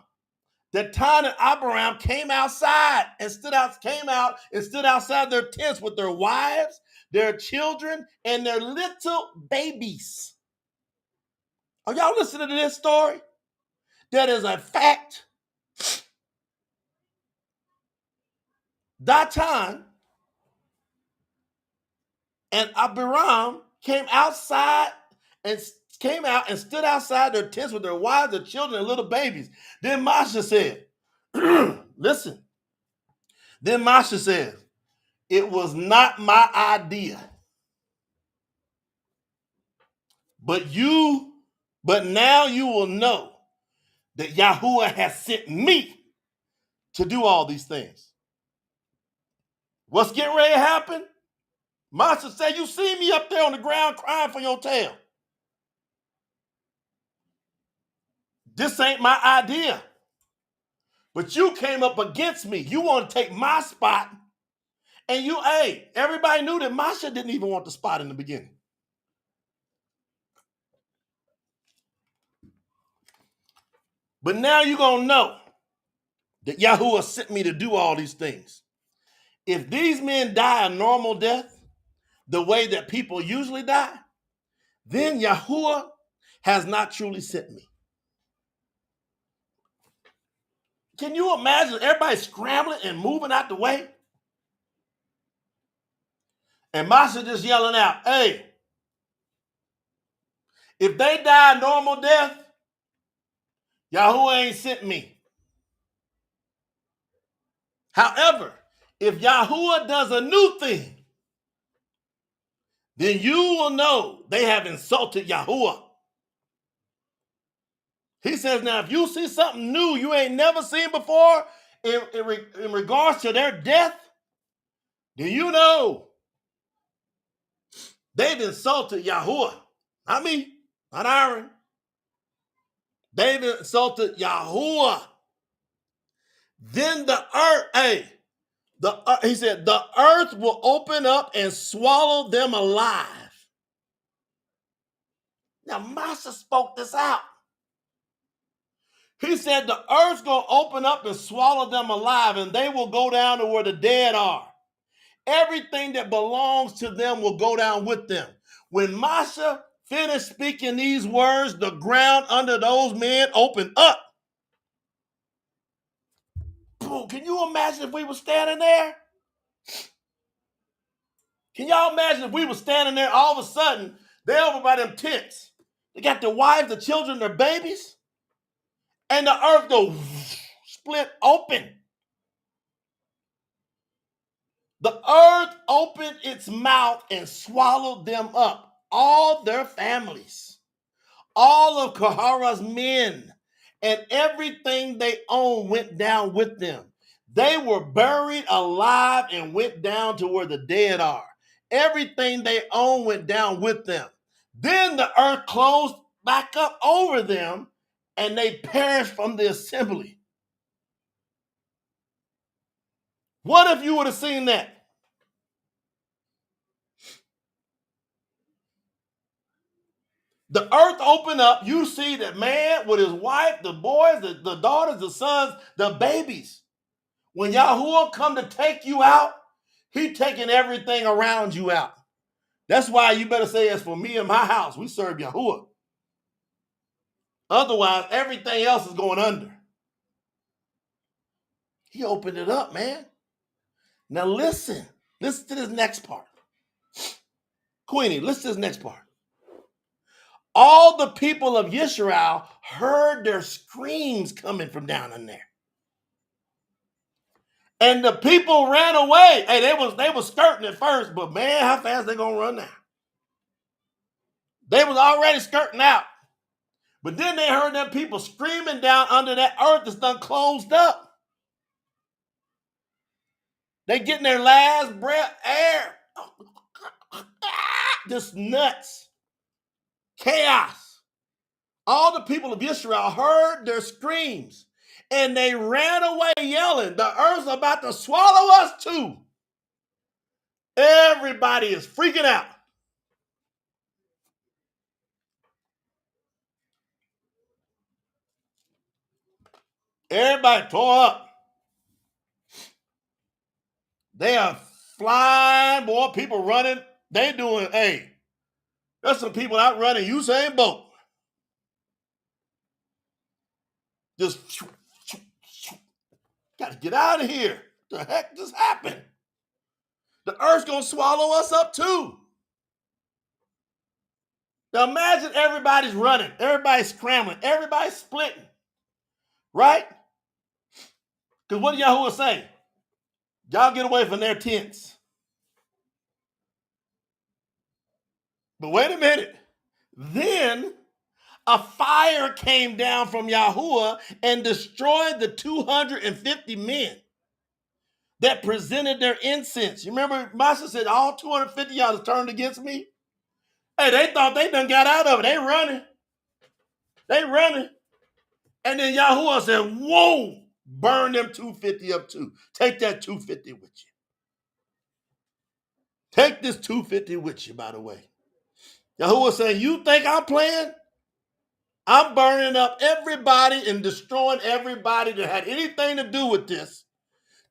[SPEAKER 1] Datan and Abiyram came outside and stood outside their tents with their wives, their children, and their little babies. Are y'all listening to this story? That is a fact. Datan and Abiyram came out and stood outside their tents with their wives, their children, and little babies. Then Mashah said, listen. Then Mashah said, it was not my idea. But now you will know that Yahuwah has sent me to do all these things. What's getting ready to happen? Mashah said, you see me up there on the ground crying for your tail. This ain't my idea. But you came up against me. You want to take my spot. And everybody knew that Mashah didn't even want the spot in the beginning. But now you're going to know that Yahuwah sent me to do all these things. If these men die a normal death, the way that people usually die, then Yahuwah has not truly sent me. Can you imagine everybody scrambling and moving out the way? And Mashah just yelling out, hey, if they die a normal death, Yahuwah ain't sent me. However, if Yahuwah does a new thing, then you will know they have insulted Yahuwah. He says, now, if you see something new you ain't never seen before in regards to their death, then you know they've insulted Yahuwah. Not me, not Aaron. They've insulted Yahuwah. Then the earth, he said, the earth will open up and swallow them alive. Now, Mashah spoke this out. He said the earth's going to open up and swallow them alive, and they will go down to where the dead are. Everything that belongs to them will go down with them. When Mashah finished speaking these words, the ground under those men opened up. Boom, can you imagine if we were standing there? Can y'all imagine if we were standing there, all of a sudden, they're over by them tents. They got their wives, their children, their babies, and the earth go split open. The earth opened its mouth and swallowed them up, all their families, all of Qaraha's men, and everything they owned went down with them. They were buried alive and went down to where the dead are. Everything they owned went down with them. Then the earth closed back up over them, and they perished from the assembly. What if you would have seen that? The earth opened up. You see that man with his wife, the boys, the daughters, the sons, the babies. When Yahuwah come to take you out, he taking everything around you out. That's why you better say, as for me and my house, we serve Yahuwah. Otherwise, everything else is going under. He opened it up, man. Now listen to this next part. Queenie, listen to this next part. All the people of Israel heard their screams coming from down in there. And the people ran away. Hey, they was skirting at first, but man, how fast they gonna run now? They was already skirting out. But then they heard them people screaming down under that earth that's done closed up. They getting their last breath air. Just nuts. Chaos. All the people of Israel heard their screams, and they ran away yelling, the earth's about to swallow us too. Everybody is freaking out. Everybody tore up. They are flying, boy, people running. They doing, there's some people out running Usain Bolt. Just got to get out of here. What the heck just happened? The earth's going to swallow us up too. Now imagine everybody's running, everybody's scrambling, everybody's splitting, right? Because what did Yahuwah say? Y'all get away from their tents. But wait a minute. Then a fire came down from Yahuwah and destroyed the 250 men that presented their incense. You remember Mashah said all 250 y'all turned against me? Hey, they thought they done got out of it. They running. They running. And then Yahuwah said, whoa, burn them 250 up too. Take that 250 with you. Take this 250 with you, by the way. Yahuwah saying, you think I'm playing? I'm burning up everybody and destroying everybody that had anything to do with this,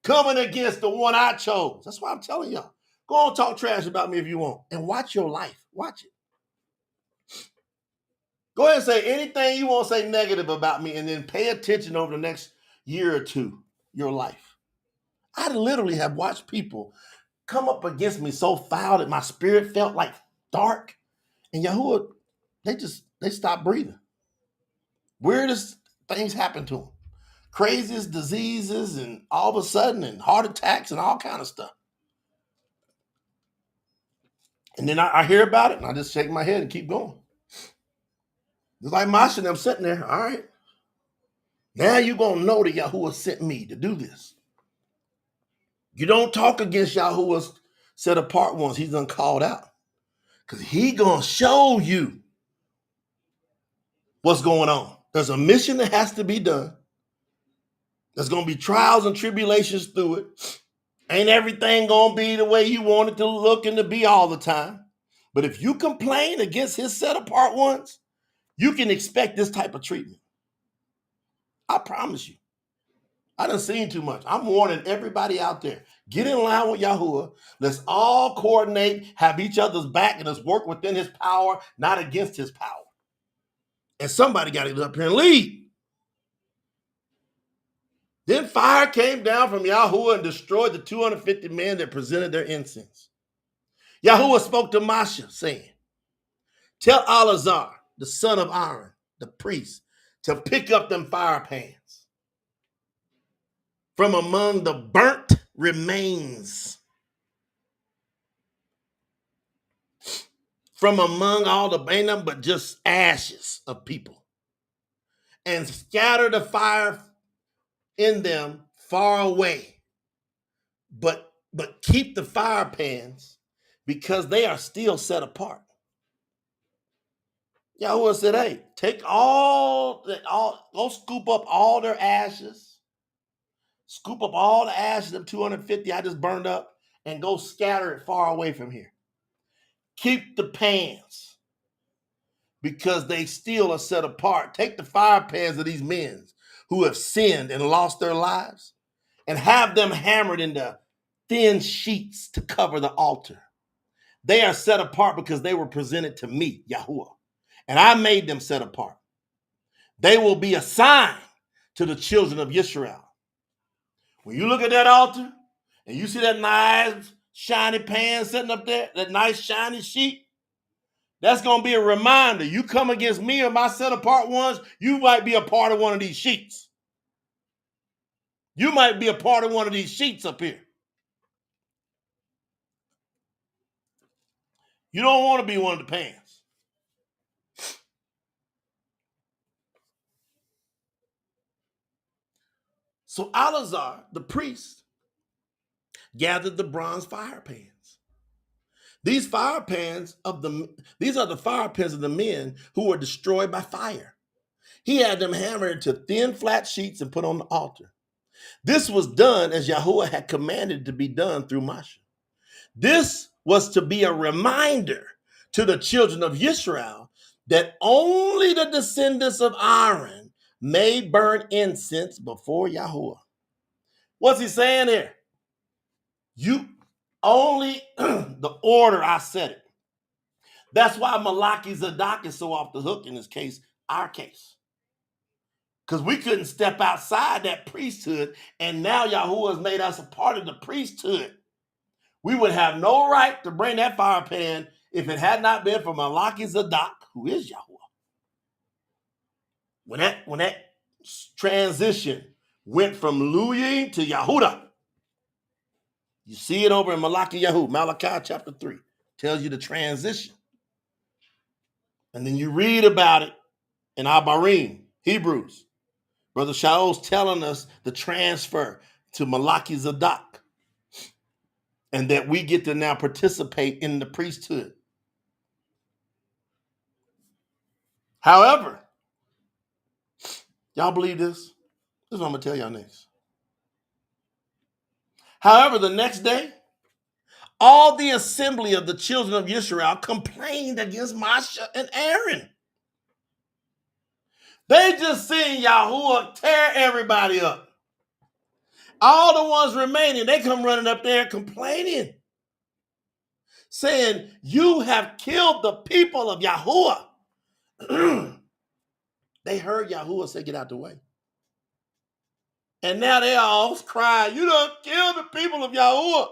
[SPEAKER 1] coming against the one I chose. That's why I'm telling y'all. Go on, talk trash about me if you want, and watch your life. Watch it. Go ahead and say anything you want to say negative about me, and then pay attention over the next year or two, your life. I literally have watched people come up against me so foul that my spirit felt like dark, and Yahuwah, they stopped breathing. Weirdest things happen to them. Craziest diseases and all of a sudden and heart attacks and all kind of stuff. And then I hear about it and I just shake my head and keep going. Just like Mashah and them sitting there, all right. Now you're going to know that Yahuwah sent me to do this. You don't talk against Yahuwah's set apart ones he's done called out. Because he going to show you what's going on. There's a mission that has to be done. There's going to be trials and tribulations through it. Ain't everything going to be the way you want it to look and to be all the time. But if you complain against his set apart ones, you can expect this type of treatment. I promise you. I done seen too much. I'm warning everybody out there. Get in line with Yahuwah. Let's all coordinate, have each other's back, and let's work within his power, not against his power. And somebody got to get up here and lead. Then fire came down from Yahuwah and destroyed the 250 men that presented their incense. Yahuwah spoke to Mashah, saying, tell Eleazar, the son of Aaron, the priest, to pick up them fire pans from among the burnt remains, from among all the, ain't nothing but just ashes of people, and scatter the fire in them far away, but keep the fire pans because they are still set apart. Yahuwah said, hey, take go scoop up all their ashes, scoop up all the ashes of 250 I just burned up, and go scatter it far away from here. Keep the pans because they still are set apart. Take the fire pans of these men who have sinned and lost their lives and have them hammered into thin sheets to cover the altar. They are set apart because they were presented to me, Yahuwah, and I made them set apart. They will be a sign to the children of Israel. When you look at that altar and you see that nice shiny pan sitting up there, that nice shiny sheet, that's going to be a reminder. You come against me or my set apart ones, you might be a part of one of these sheets. You might be a part of one of these sheets up here. You don't want to be one of the pans. So Eleazar, the priest, gathered the bronze fire pans. These are the fire pans of the men who were destroyed by fire. He had them hammered into thin, flat sheets and put on the altar. This was done as Yahuwah had commanded to be done through Mashah. This was to be a reminder to the children of Israel that only the descendants of Aaron may burn incense before Yahuwah. What's he saying here? You only the order I set it. That's why Malaki Zadok is so off the hook in this case, our case. Because we couldn't step outside that priesthood, and now Yahuwah has made us a part of the priesthood. We would have no right to bring that fire pan if it had not been for Malaki Zadok, who is Yahuwah. When that transition went from Luyi to Yahudah, you see it over in Malachi chapter 3, tells you the transition. And then you read about it in Abiyram, Hebrews. Brother Shaul's telling us the transfer to Malachi Zadok, and that we get to now participate in the priesthood. However, y'all believe this? This is what I'm going to tell y'all next. However, the next day, all the assembly of the children of Israel complained against Mashah and Aaron. They just seen Yahuwah tear everybody up. All the ones remaining, they come running up there complaining, saying, you have killed the people of Yahuwah. They heard Yahuwah say, get out the way. And now they all cry, you done killed the people of Yahuwah.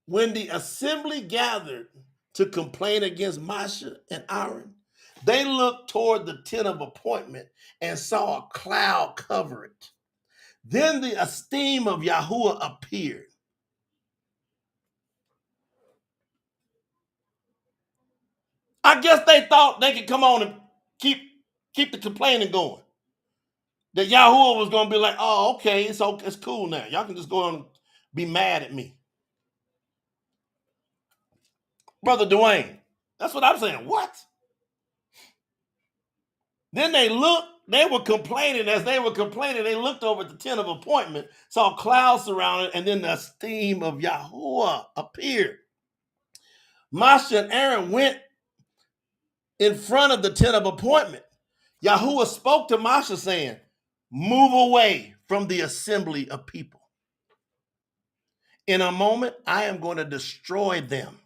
[SPEAKER 1] When the assembly gathered to complain against Mashah and Aaron, they looked toward the tent of appointment and saw a cloud cover it. Then the esteem of Yahuwah appeared. I guess they thought they could come on and keep the complaining going. That Yahuwah was going to be like, oh, okay, it's cool now. Y'all can just go on and be mad at me. Brother Dwayne, that's what I'm saying. What? Then they were complaining. As they were complaining, they looked over at the tent of appointment, saw clouds surrounding, and then the esteem of Yahuwah appeared. Mashah and Aaron went in front of the tent of appointment. Yahuwah spoke to Mashah saying, move away from the assembly of people. In a moment, I am going to destroy them.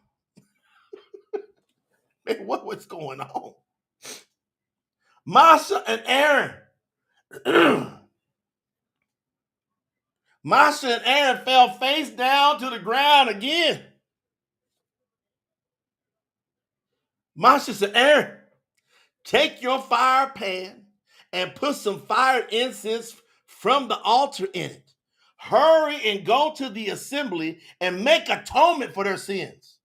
[SPEAKER 1] Man, what's going on? Mashah and Aaron. Mashah and Aaron fell face down to the ground again. Mashah said, Aaron, take your fire pan and put some fire incense from the altar in it. Hurry and go to the assembly and make atonement for their sins,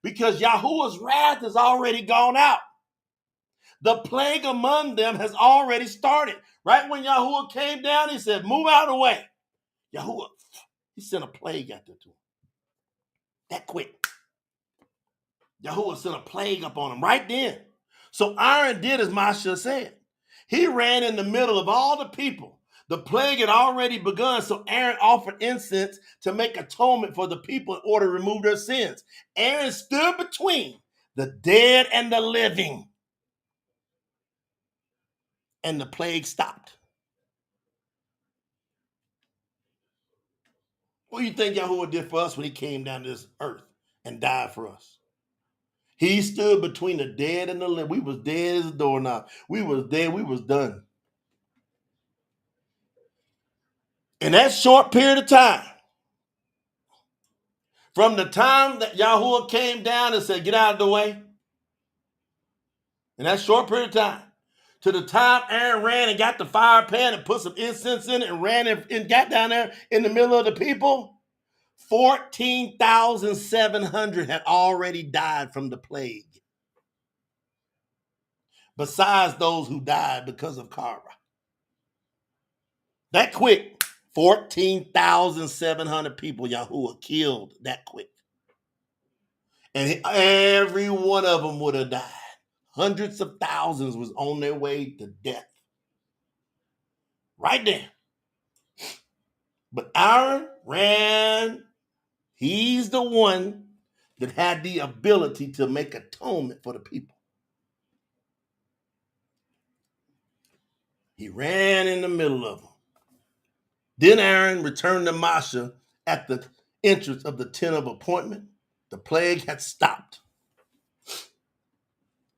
[SPEAKER 1] because Yahuwah's wrath has already gone out. The plague among them has already started. Right when Yahuwah came down, he said, move out of the way. Yahuwah, he sent a plague out there to him. That quick. Yahuwah sent a plague upon him right then. So Aaron did as Mashah said. He ran in the middle of all the people. The plague had already begun, so Aaron offered incense to make atonement for the people in order to remove their sins. Aaron stood between the dead and the living, and the plague stopped. What do you think Yahuwah did for us when he came down to this earth and died for us? He stood between the dead and the living. We was dead as a doorknob. We was dead. We was done. In that short period of time, from the time that Yahuwah came down and said, get out of the way, in that short period of time, to the time Aaron ran and got the fire pan and put some incense in it and ran and got down there in the middle of the people, 14,700 had already died from the plague, besides those who died because of Qaraha. That quick, 14,700 people Yahuwah killed that quick. And every one of them would have died. Hundreds of thousands was on their way to death. Right there. But Aaron ran. He's the one that had the ability to make atonement for the people. He ran in the middle of them. Then Aaron returned to Mashah at the entrance of the tent of appointment. The plague had stopped.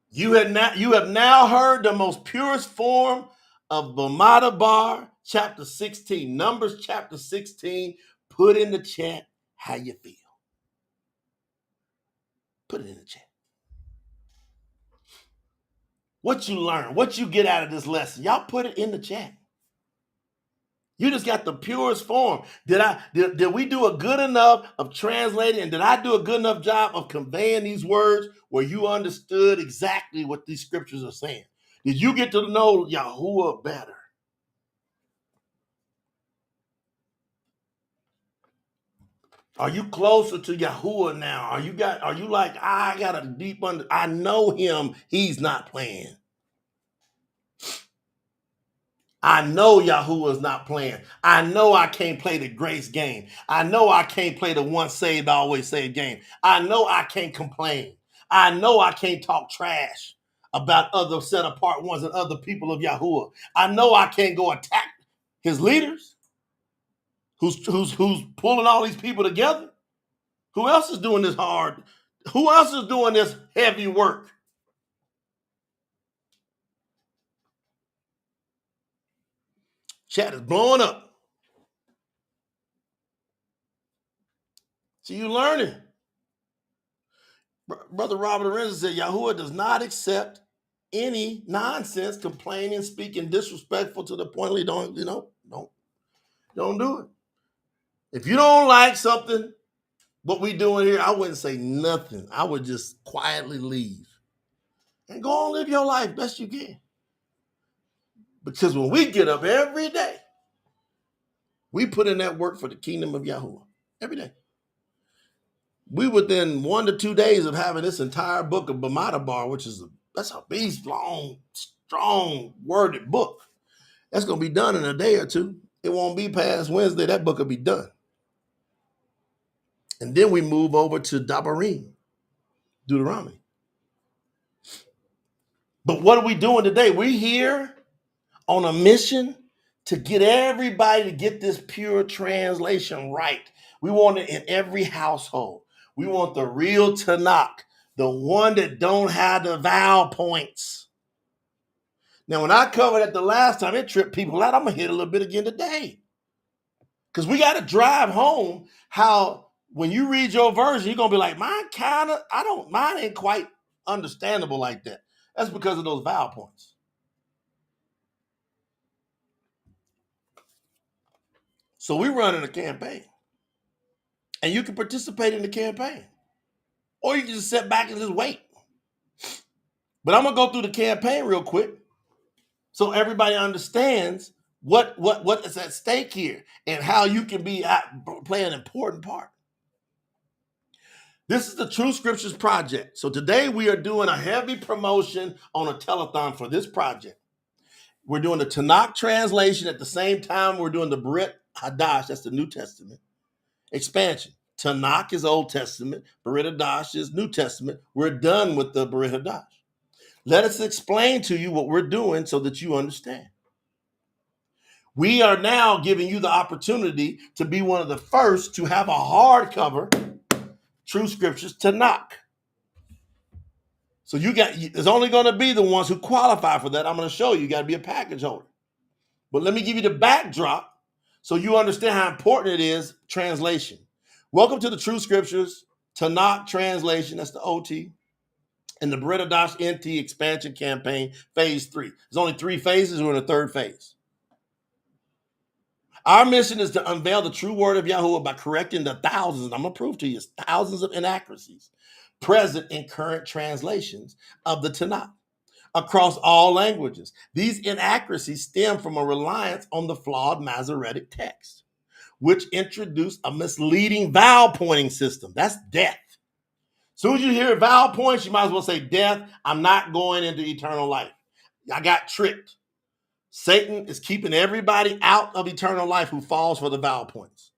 [SPEAKER 1] You have now heard the most purest form of Bamadabar, chapter 16. Numbers chapter 16. Put in the chat how you feel. Put it in the chat. What you learn, what you get out of this lesson. Y'all put it in the chat. You just got the purest form. Did we do a good enough of translating, and did I do a good enough job of conveying these words where you understood exactly what these scriptures are saying? Did you get to know Yahuwah better? Are you closer to Yahuwah now? Are you like, I got a deep I know him, he's not playing. I know Yahuwah is not playing. I know I can't play the grace game. I know I can't play the once saved, always saved game. I know I can't complain. I know I can't talk trash about other set apart ones and other people of Yahuwah. I know I can't go attack his leaders who's pulling all these people together. Who else is doing this hard? Who else is doing this heavy work? Chat is blowing up. So you learning. Brother Robert Lorenzo said, Yahuwah does not accept any nonsense, complaining, speaking disrespectful to the point where don't do it. If you don't like something, what we doing here, I wouldn't say nothing. I would just quietly leave and go on live your life best you can. Because when we get up every day, we put in that work for the kingdom of Yahuwah every day. We within 1 to 2 days of having this entire book of Bamadabar, which is that's a beast long, strong worded book. That's going to be done in a day or two. It won't be past Wednesday. That book will be done. And then we move over to Dabarim, Deuteronomy. But what are we doing today? We're here on a mission to get everybody to get this pure translation right. We want it in every household. We want the real Tanakh, the one that don't have the vowel points. Now, when I covered it the last time, it tripped people out. I'm going to hit a little bit again today. Because we got to drive home how when you read your version, you're going to be like, mine ain't quite understandable like that. That's because of those vowel points. So we're running a campaign. And you can participate in the campaign. Or you can just sit back and just wait. But I'm going to go through the campaign real quick so everybody understands what is at stake here and how you can play an important part. This is the True Scriptures Project. So today we are doing a heavy promotion on a telethon for this project. We're doing the Tanakh translation at the same time we're doing the Brit Hadash, that's the New Testament, expansion. Tanakh is Old Testament, Brit Hadash is New Testament. We're done with the Brit Hadash. Let us explain to you what we're doing so that you understand. We are now giving you the opportunity to be one of the first to have a hardcover True Scriptures Tanakh. So there's only going to be the ones who qualify for that. I'm going to show you. You got to be a package holder. But let me give you the backdrop so you understand how important it is, translation. Welcome to the True Scriptures Tanakh translation. That's the OT. And the Brit Hadash NT expansion campaign, phase 3. There's only 3 phases. We're in the 3rd phase. Our mission is to unveil the true word of Yahuwah by correcting the thousands, and I'm going to prove to you, thousands of inaccuracies present in current translations of the Tanakh across all languages. These inaccuracies stem from a reliance on the flawed Masoretic text, which introduced a misleading vowel pointing system. That's death. As soon as you hear vowel points, you might as well say death. I'm not going into eternal life. I got tricked. Satan is keeping everybody out of eternal life who falls for the vowel points.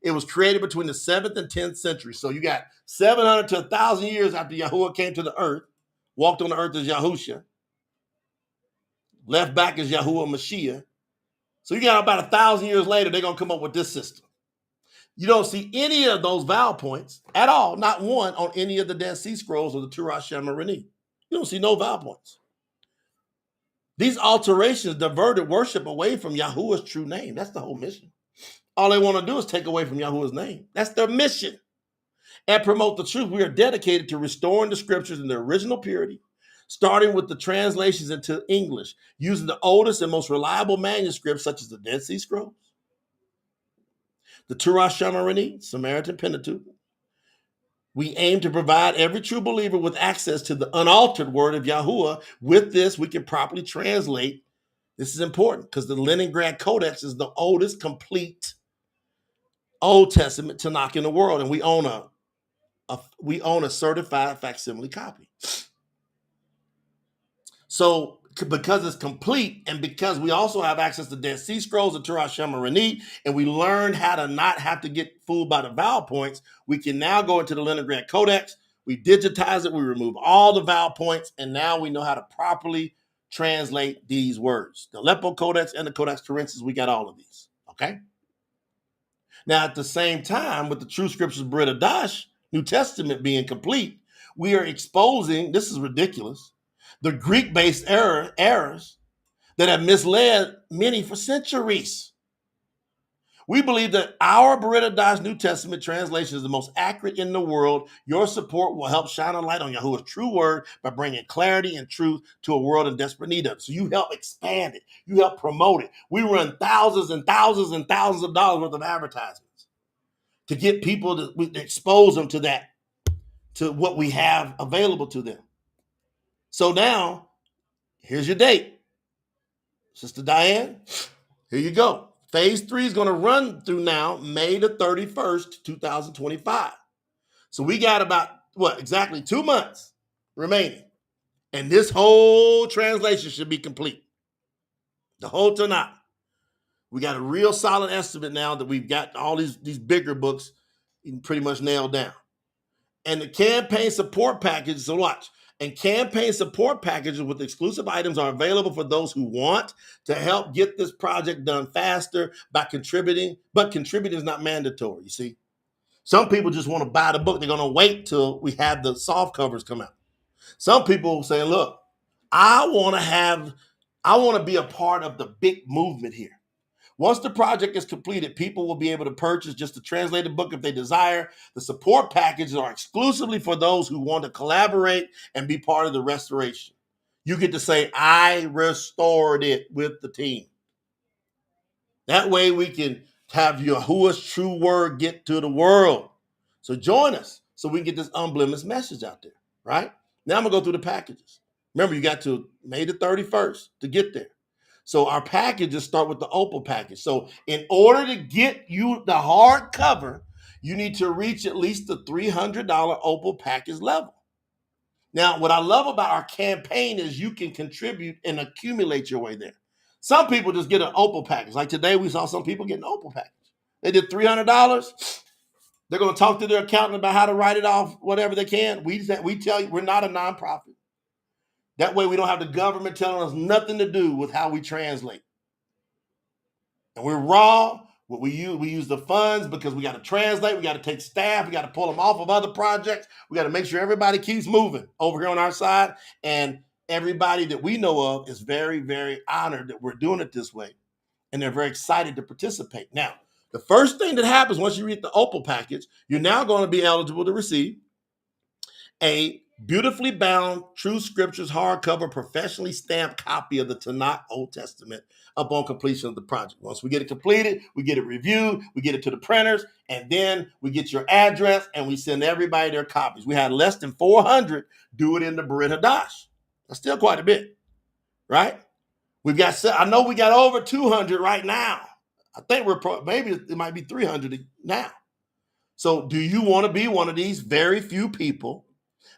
[SPEAKER 1] It was created between the 7th and 10th century. So you got 700 to 1,000 years after Yahuwah came to the earth, walked on the earth as Yahusha, left back as Yahuwah Mashiach. So you got about 1,000 years later, they're going to come up with this system. You don't see any of those vowel points at all, not one on any of the Dead Sea Scrolls or the Torah Shemarani. You don't see no vowel points. These alterations diverted worship away from Yahuwah's true name. That's the whole mission. All they want to do is take away from Yahuwah's name. That's their mission. And promote the truth. We are dedicated to restoring the scriptures in their original purity, starting with the translations into English, using the oldest and most reliable manuscripts such as the Dead Sea Scrolls, the Torah Shemarani, Samaritan Pentateuch. We aim to provide every true believer with access to the unaltered word of Yahuwah. With this, we can properly translate. This is important because the Leningrad Codex is the oldest complete Old Testament Tanakh in the world, and we own a certified facsimile copy. So because it's complete, and because we also have access to Dead Sea Scrolls and Torah Shemarani, and we learned how to not have to get fooled by the vowel points, we can now go into the Leningrad Codex, we digitize it, we remove all the vowel points, and now we know how to properly translate these words. The Aleppo Codex and the Codex Forensis, we got all of these, okay? Now, at the same time, with the True Scriptures Brit Hadash, New Testament being complete, we are exposing, this is ridiculous, the Greek-based errors that have misled many for centuries. We believe that our Brit Hadash New Testament translation is the most accurate in the world. Your support will help shine a light on Yahuwah's true word by bringing clarity and truth to a world in desperate need of it. So you help expand it. You help promote it. We run thousands and thousands and thousands of dollars worth of advertisements to get people to expose them to that, to what we have available to them. So now, here's your date. Sister Diane, here you go. Phase 3 is going to run through now May the 31st, 2025. So we got about, exactly 2 months remaining. And this whole translation should be complete. The whole Tanakh. We got a real solid estimate now that we've got all these bigger books pretty much nailed down. And the campaign support package, so watch. And campaign support packages with exclusive items are available for those who want to help get this project done faster by contributing, but contributing is not mandatory, you see. Some people just want to buy the book. They're going to wait till we have the soft covers come out. Some people say, look, I want to be a part of the big movement here. Once the project is completed, people will be able to purchase just the translated book if they desire. The support packages are exclusively for those who want to collaborate and be part of the restoration. You get to say, I restored it with the team. That way we can have Yahuwah's true word get to the world. So join us so we can get this unblemished message out there, right? Now I'm going to go through the packages. Remember, you got to May the 31st to get there. So our packages start with the Opal package. So in order to get you the hardcover, you need to reach at least the $300 Opal package level. Now, what I love about our campaign is you can contribute and accumulate your way there. Some people just get an Opal package. Like today, we saw some people get an Opal package. They did $300. They're going to talk to their accountant about how to write it off, whatever they can. We tell you, we're not a nonprofit. That way we don't have the government telling us nothing to do with how we translate. And we're raw. What we use the funds because we got to translate. We got to take staff. We got to pull them off of other projects. We got to make sure everybody keeps moving over here on our side. And everybody that we know of is very, very honored that we're doing it this way. And they're very excited to participate. Now, the first thing that happens once you read the Opal package, you're now going to be eligible to receive a beautifully bound True Scriptures hardcover professionally stamped copy of the Tanakh Old Testament upon completion of the project. Once we get it completed, we get it reviewed, we get it to the printers, and then we get your address and we send everybody their copies. We had less than 400 do it in the Brit Hadash. That's still quite a bit, right? I know we got over 200 right now. I think maybe it might be 300 now. So do you want to be one of these very few people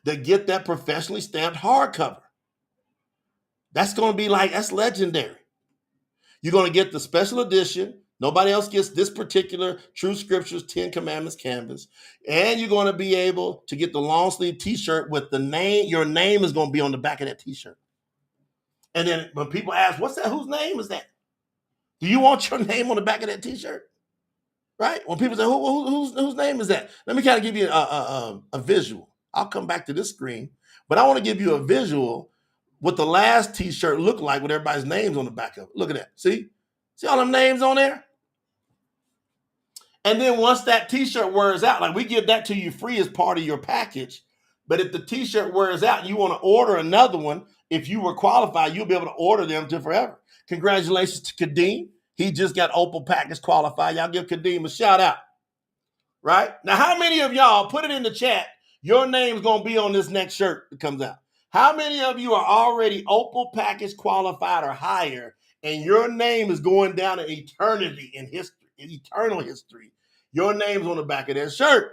[SPEAKER 1] that get that professionally stamped hardcover? That's going to be that's legendary. You're going to get the special edition. Nobody else gets this particular True Scriptures 10 Commandments canvas. And you're going to be able to get the long sleeve t-shirt with the name. Your name is going to be on the back of that t-shirt. And then when people ask, what's that? Whose name is that? Do you want your name on the back of that t-shirt? Right? When people say, whose name is that? Let me kind of give you a visual. I'll come back to this screen, but I want to give you a visual what the last t-shirt looked like with everybody's names on the back of it. Look at that. See all them names on there? And then once that t-shirt wears out, we give that to you free as part of your package. But if the t-shirt wears out and you want to order another one, if you were qualified, you'll be able to order them to forever. Congratulations to Kadeem. He just got Opal package qualified. Y'all give Kadeem a shout out. Right? Now, how many of y'all, put it in the chat, your name's going to be on this next shirt that comes out? How many of you are already Opal package qualified or higher, and your name is going down in eternity in history, in eternal history? Your name's on the back of that shirt.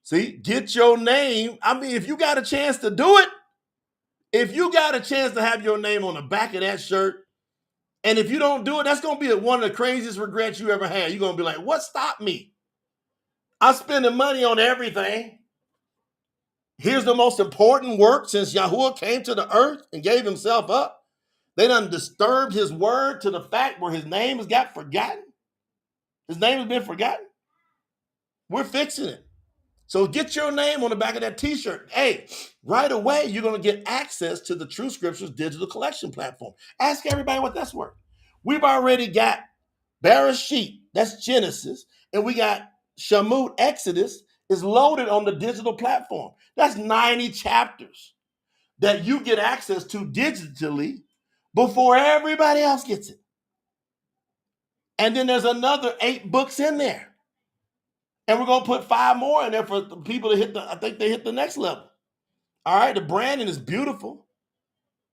[SPEAKER 1] See, get your name. I mean, if you got a chance to do it, if you got a chance to have your name on the back of that shirt, and if you don't do it, that's going to be one of the craziest regrets you ever had. You're going to be like, what stopped me? I'm spending money on everything. Here's the most important work since Yahuwah came to the earth and gave himself up. They done disturbed his word to the fact where his name has got forgotten. His name has been forgotten. We're fixing it. So get your name on the back of that t-shirt. Hey, right away, you're going to get access to the True Scriptures digital collection platform. Ask everybody what that's worth. We've already got Bereshit, that's Genesis, and we got Shemot, Exodus, is loaded on the digital platform. That's 90 chapters that you get access to digitally before everybody else gets it. And then there's another 8 books in there. And we're going to put 5 more in there for the people to hit I think they hit the next level. All right, the branding is beautiful.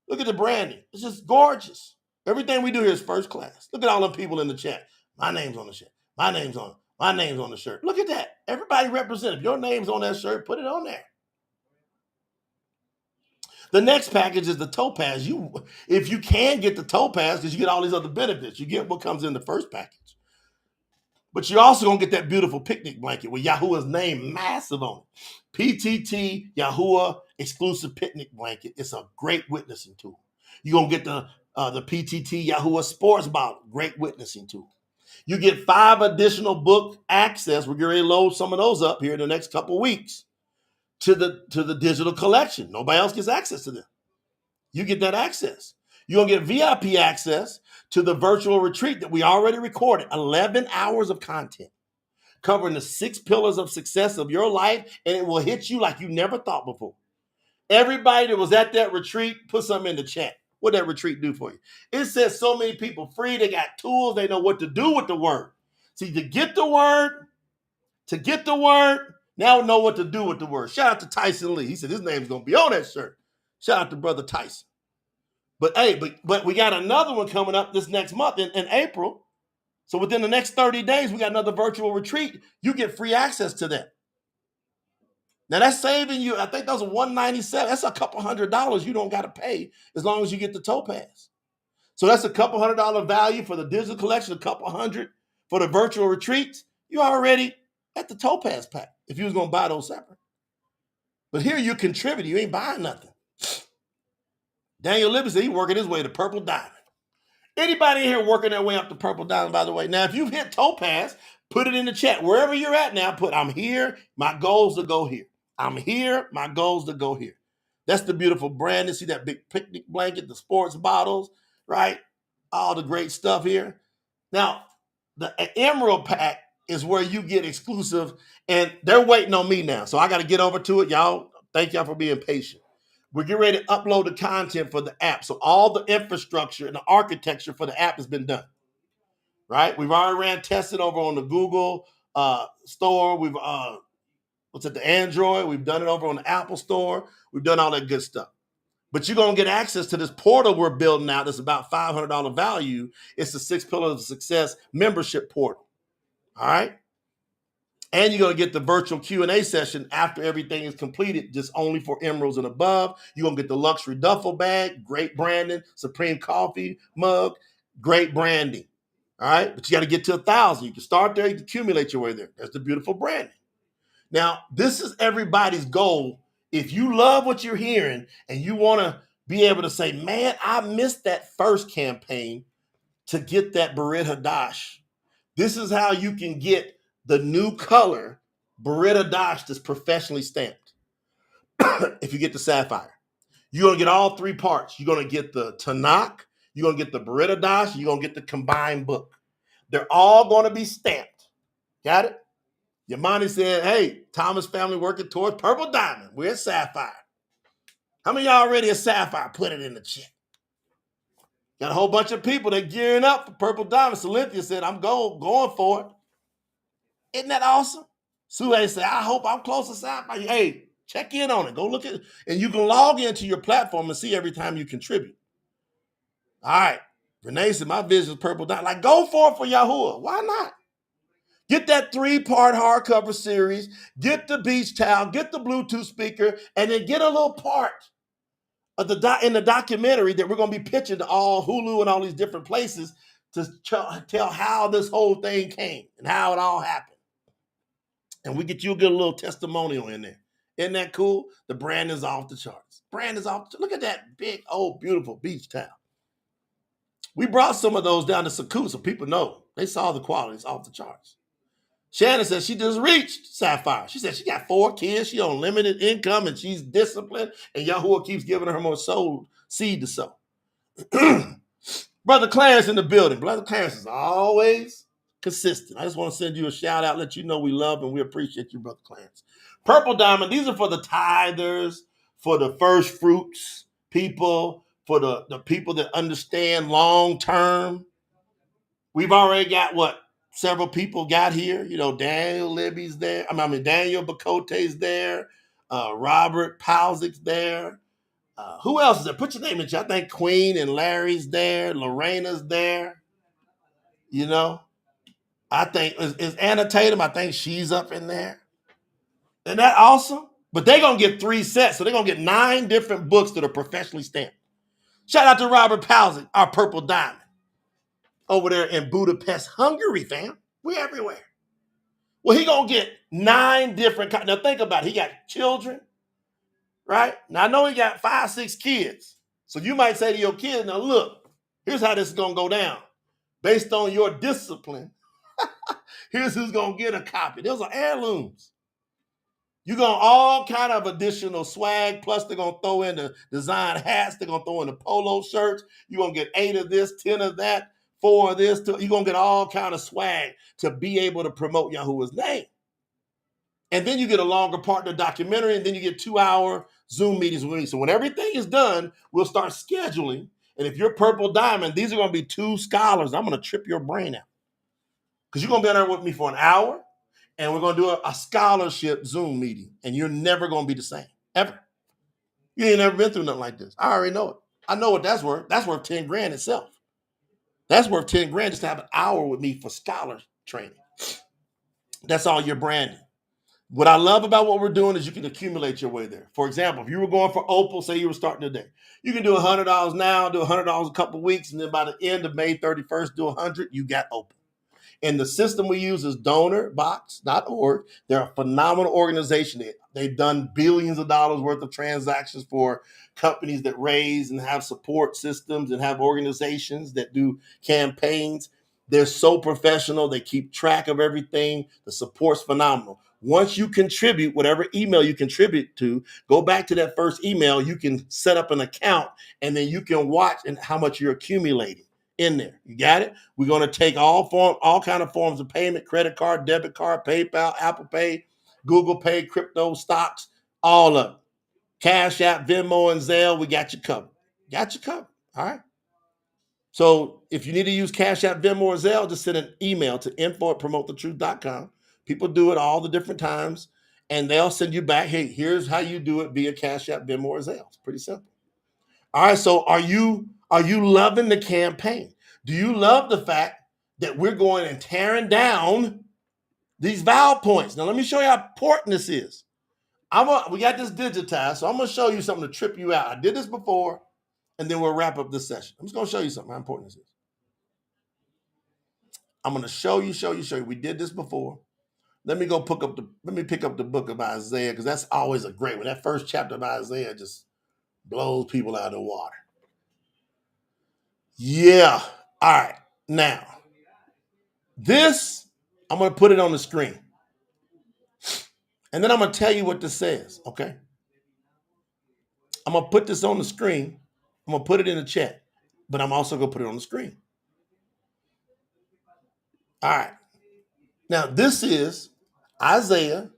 [SPEAKER 1] Look at the branding. It's just gorgeous. Everything we do here is first class. Look at all the people in the chat. My name's on the shirt. My name's on the shirt. Look at that. Everybody represented. If your name's on that shirt, put it on there. The next package is the Topaz. If you can get the Topaz, because you get all these other benefits. You get what comes in the first package. But you're also going to get that beautiful picnic blanket with Yahuwah's name massive on it. PTT Yahuwah exclusive picnic blanket. It's a great witnessing tool. You're going to get the PTT Yahuwah sports bottle. Great witnessing tool. You get 5 additional book access. We're going to load some of those up here in the next couple weeks to the digital collection. Nobody else gets access to them. You get that access. You're going to get VIP access to the virtual retreat that we already recorded. 11 hours of content covering the 6 pillars of success of your life, and it will hit you like you never thought before. Everybody that was at that retreat, put something in the chat. What did that retreat do for you? It says so many people free. They got tools. They know what to do with the word. See, to get the word, now know what to do with the word. Shout out to Tyson Lee. He said his name's going to be on that shirt. Shout out to Brother Tyson. But hey, but we got another one coming up this next month in April. So within the next 30 days, we got another virtual retreat. You get free access to that. Now that's saving you, I think those are $197. That's a couple $100 you don't got to pay as long as you get the Topaz. So that's a couple $100 value for the digital collection, a couple $100 for the virtual retreats. You're already at the Topaz pack if you was going to buy those separate. But here you contribute. You ain't buying nothing. Daniel Libby said he's working his way to Purple Diamond. Anybody in here working their way up to Purple Diamond, by the way? Now, if you've hit Topaz, put it in the chat. Wherever you're at now, put, I'm here, my goals to go here. I'm here, my goals to go here. That's the beautiful branding. See that big picnic blanket, the sports bottles, right? All the great stuff here. Now, the Emerald Pack is where you get exclusive, and they're waiting on me now. So I got to get over to it. Y'all, thank y'all for being patient. We're getting ready to upload the content for the app. So all the infrastructure and the architecture for the app has been done, right? We've already ran tested over on the Google store. We've, the Android. We've done it over on the Apple store. We've done all that good stuff. But you're going to get access to this portal we're building out that's about $500 value. It's the 6 Pillars of Success membership portal, all right? And you're going to get the virtual Q&A session after everything is completed, just only for Emeralds and above. You're going to get the luxury duffel bag, great branding, Supreme coffee mug, great branding. All right? But you got to get to 1,000. You can start there. You can accumulate your way there. That's the beautiful branding. Now, this is everybody's goal. If you love what you're hearing and you want to be able to say, man, I missed that first campaign to get that Berit Hadash. This is how you can get the new color Berit Hadash that's professionally stamped. If you get the sapphire, you're going to get all 3 parts. You're going to get the Tanakh, you're going to get the Berit Hadash, you're going to get the combined book. They're all going to be stamped. Got it? Yamani said, hey, Thomas family working towards Purple Diamond. We're at sapphire. How many of y'all already a sapphire? Put it in the chat. Got a whole bunch of people that gearing up for Purple Diamond. Cynthia said, I'm going for it. Isn't that awesome? Suhail said, I hope I'm close to South. Hey, check in on it. Go look at it. And you can log into your platform and see every time you contribute. All right. Renee said, my vision is Purple Diamond. Like, go for it for Yahuwah. Why not? Get that 3-part hardcover series, get the beach towel, get the Bluetooth speaker, and then get a little part of in the documentary that we're going to be pitching to all Hulu and all these different places to tell how this whole thing came and how it all happened. And we get you a good little testimonial in there. Isn't that cool? The brand is off the charts. Look at that big, old, beautiful beach towel. We brought some of those down to Sakut so people know. They saw the qualities off the charts. Shannon said she just reached Sapphire. She said she got 4 kids, she on limited income, and she's disciplined, and Yahuwah keeps giving her more seed to sow. Brother Clarence in the building. Brother Clarence is always consistent. I just want to send you a shout out, let you know we love and we appreciate you, Brother Clarence. Purple Diamond, these are for the tithers, for the first fruits people, for the people that understand long term. We've already got several people got here. You know, Daniel Libby's there. Daniel Bakote's there. Robert Powzick's there. Who else is there? Put your name in chat. I think Queen and Larry's there. Lorena's there. You know, I think is Anna Tatum. I think she's up in there. Isn't that awesome? But they're going to get 3 sets. So they're going to get 9 different books that are professionally stamped. Shout out to Robert Powzick, our Purple Diamond. Over there in Budapest, Hungary, fam. We're everywhere. Well, he going to get 9 different. Now think about it. He got children, right? Now I know he got 5, 6 kids. So you might say to your kids, now look, here's how this is going to go down. Based on your discipline, here's who's going to get a copy. Those are heirlooms. You're going to all kind of additional swag. Plus, they're going to throw in the design hats. They're going to throw in the polo shirts. You're going to get 8 of this, 10 of that, 4 of this. You're going to get all kind of swag to be able to promote Yahuwah's name. And then you get a longer part of the documentary, and then you get 2-hour Zoom meetings with me. So when everything is done, we'll start scheduling. And if you're Purple Diamond, these are going to be 2 scholars. I'm going to trip your brain out. Because you're going to be on there with me for an hour. And we're going to do a scholarship Zoom meeting. And you're never going to be the same, ever. You ain't never been through nothing like this. I already know it. I know what that's worth. That's worth 10 grand itself. That's worth 10 grand just to have an hour with me for scholar training. That's all your branding. What I love about what we're doing is you can accumulate your way there. For example, if you were going for Opal, say you were starting today, you can do $100 now, do $100 a couple of weeks, and then by the end of May 31st, do 100, you got Opal. And the system we use is donorbox.org. They're a phenomenal organization. They've done billions of dollars worth of transactions for companies that raise and have support systems and have organizations that do campaigns. They're so professional. They keep track of everything. The support's phenomenal. Once you contribute, whatever email you contribute to, go back to that first email. You can set up an account, and then you can watch and how much you're accumulating in there. You got it? We're going to take all kind of forms of payment: credit card, debit card, PayPal, Apple Pay, Google Pay, crypto, stocks, all of it. Cash App, Venmo, and Zelle, we got you covered. Got you covered. All right. So if you need to use Cash App, Venmo, or Zelle, just send an email to info@promotethetruth.com. People do it all the different times, and they'll send you back, hey, here's how you do it via Cash App, Venmo, or Zelle. It's pretty simple. All right, so are you loving the campaign? Do you love the fact that we're going and tearing down these vowel points? Now, let me show you how important this is. We got this digitized, so I'm going to show you something to trip you out. I did this before, and then we'll wrap up this session. I'm just going to show you something, how important this is. I'm going to show you. We did this before. Let me pick up the book of Isaiah, because that's always a great one. That first chapter of Isaiah just blows people out of the water. Yeah. All right. Now, this, I'm going to put it on the screen. And then I'm going to tell you what this says, okay? I'm going to put this on the screen. I'm going to put it in the chat, but I'm also going to put it on the screen. All right. Now, this is Isaiah.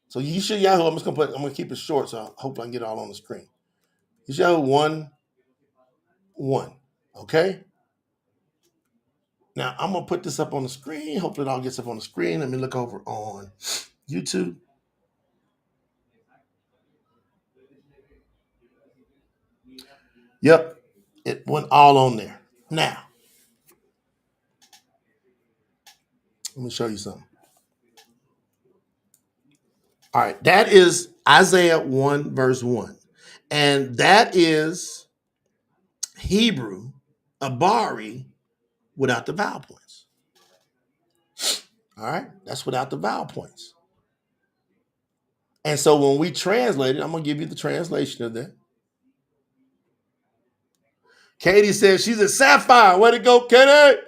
[SPEAKER 1] So Yeshayahu, I'm going to keep it short, so I hope I can get it all on the screen. Yeshayahu 1:1. Okay? Now, I'm going to put this up on the screen. Hopefully it all gets up on the screen. Let me look over on YouTube. Yep, it went all on there. Now, let me show you something. All right, that is Isaiah 1, verse 1. And that is Hebrew, Abari, without the vowel points. All right, that's without the vowel points. And so when we translate it, I'm going to give you the translation of that. Katie says she's a sapphire. Way to go, Katie.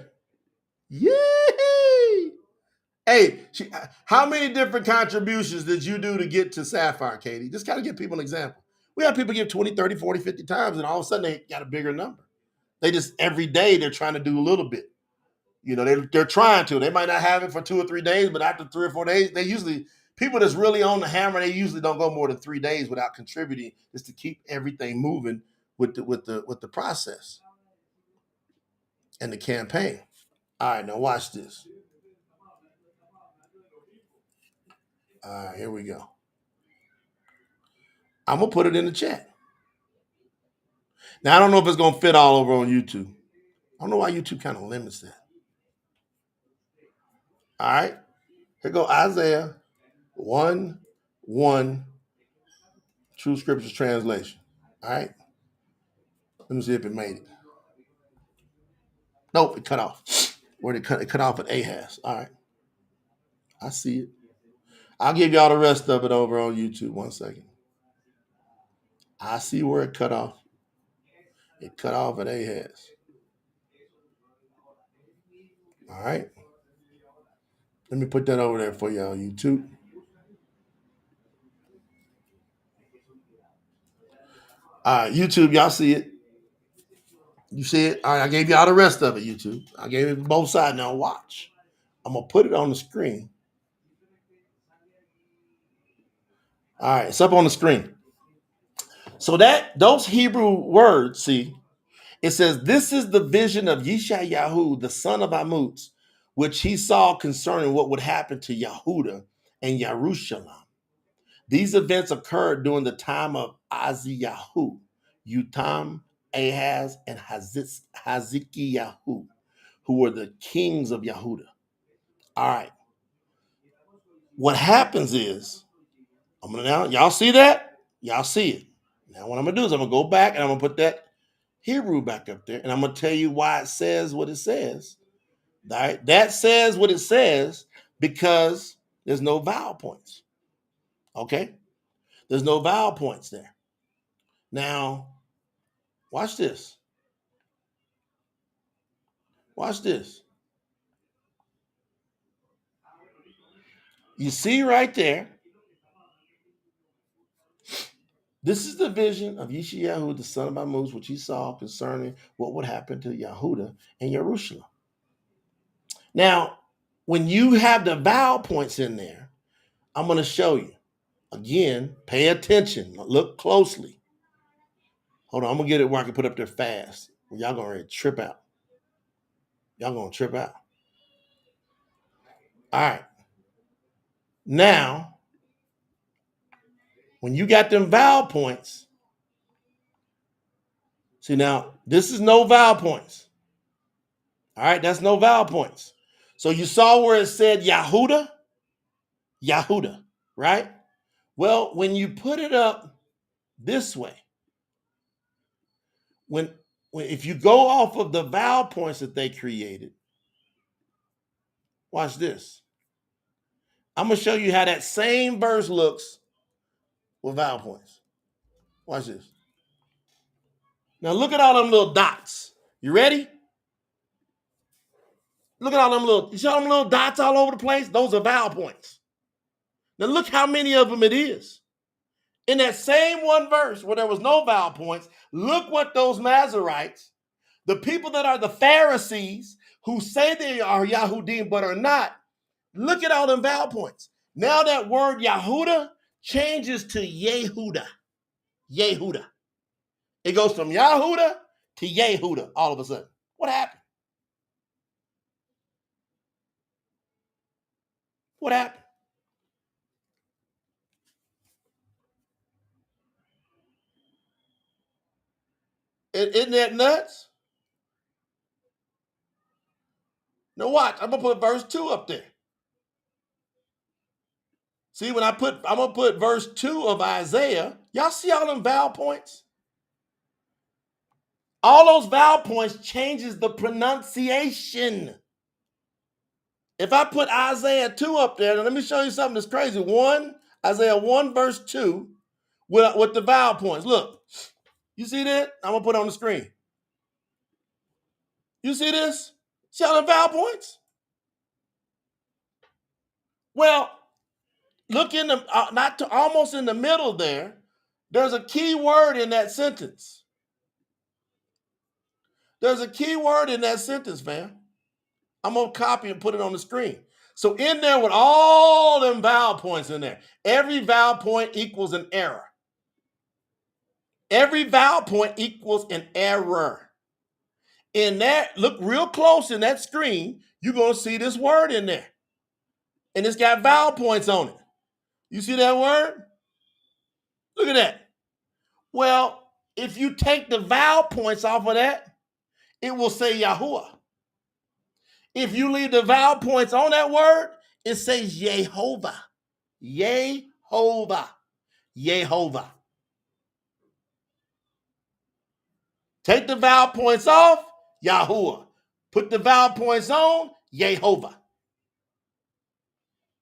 [SPEAKER 1] Yay! Hey, how many different contributions did you do to get to sapphire, Katie? Just kind of give people an example. We have people give 20, 30, 40, 50 times, and all of a sudden they got a bigger number. They just, every day, they're trying to do a little bit. You know, they're trying to. They might not have it for 2 or 3 days, but after 3 or 4 days, they usually, people that's really on the hammer, they usually don't go more than 3 days without contributing, just to keep everything moving with the process and the campaign. All right, now watch this. All right, here we go. I'm going to put it in the chat. Now, I don't know if it's going to fit all over on YouTube. I don't know why YouTube kind of limits that. All right, here go Isaiah 1:1, True Scriptures Translation. All right, let me see if it made it. Nope, it cut off. Where it cut off at Ahaz. All right, I see it. I'll give y'all the rest of it over on YouTube. 1 second. I see where it cut off. It cut off at Ahaz. All right. Let me put that over there for y'all, YouTube. All right, YouTube, y'all see it? You see it? All right, I gave y'all the rest of it, YouTube. I gave it both sides. Now watch. I'm going to put it on the screen. All right, it's up on the screen. So those Hebrew words, see, it says, this is the vision of Yeshayahu, the son of Amoz, which he saw concerning what would happen to Yahudah and Yerushalayim. These events occurred during the time of Aziyahu, Utam, Ahaz, and Hazikiyahu, who were the kings of Yahudah. All right. What happens is, y'all see that? Y'all see it. Now what I'm going to do is I'm going to go back and I'm going to put that Hebrew back up there, and I'm going to tell you why it says what it says. All right? That says what it says because there's no vowel points. Okay? There's no vowel points there. Now, watch this. Watch this. You see right there, this is the vision of Yeshayahu, the son of Amoz, which he saw concerning what would happen to Yahudah and Jerusalem. Now, when you have the vowel points in there, I'm going to show you. Again, pay attention. Look closely. Hold on, I'm going to get it where I can put up there fast. Y'all going to trip out. Y'all going to trip out. All right. Now, when you got them vowel points, see now, this is no vowel points. All right, that's no vowel points. So you saw where it said Yahudah? Yahudah, right? Well, when you put it up this way, when if you go off of the vowel points that they created, watch this. I'm going to show you how that same verse looks with vowel points. Watch this. Now look at all them little dots. You ready? Look at all them you see all them little dots all over the place? Those are vowel points. Now look how many of them it is. In that same one verse where there was no vowel points, look what those Mazarites, the people that are the Pharisees, who say they are Yahudim but are not, look at all them vowel points. Now that word Yahudah changes to Yehudah. Yehudah. It goes from Yahudah to Yehuda all of a sudden? What happened? What happened? Isn't that nuts? Now watch, I'm gonna put verse 2 up there. See, I'm gonna put verse 2 of Isaiah. Y'all see all them vowel points? All those vowel points changes the pronunciation. If I put Isaiah 2 up there, now let me show you something that's crazy. Isaiah 1 verse 2 with the vowel points. Look, you see that? I'm gonna put it on the screen. You see this? See all the vowel points? Well, look in the almost in the middle there. There's a key word in that sentence. There's a key word in that sentence, fam. I'm gonna copy and put it on the screen. So in there with all them vowel points in there, every vowel point equals an error. Every vowel point equals an error. In that, look real close in that screen, you're gonna see this word in there. And it's got vowel points on it. You see that word? Look at that. Well, if you take the vowel points off of that, it will say Yahuwah. If you leave the vowel points on that word, it says Yehovah. Yehovah. Yehovah. Take the vowel points off, Yahuwah. Put the vowel points on, Yehovah.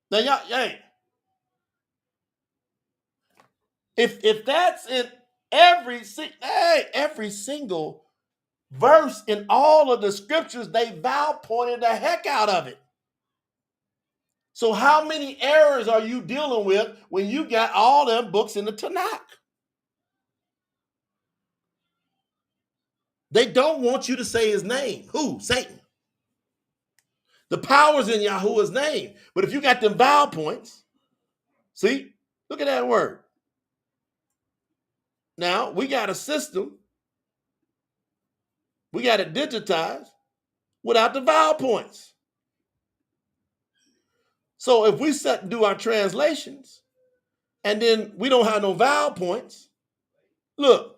[SPEAKER 1] Now, y'all, hey, if that's in every single verse in all of the scriptures, they vowel pointed the heck out of it. So how many errors are you dealing with when you got all them books in the Tanakh? They don't want you to say his name. Who? Satan. The power's in Yahuwah's name. But if you got them vowel points, see, look at that word. Now, we got a system. We got it digitized without the vowel points. So if we do our translations and then we don't have no vowel points, look,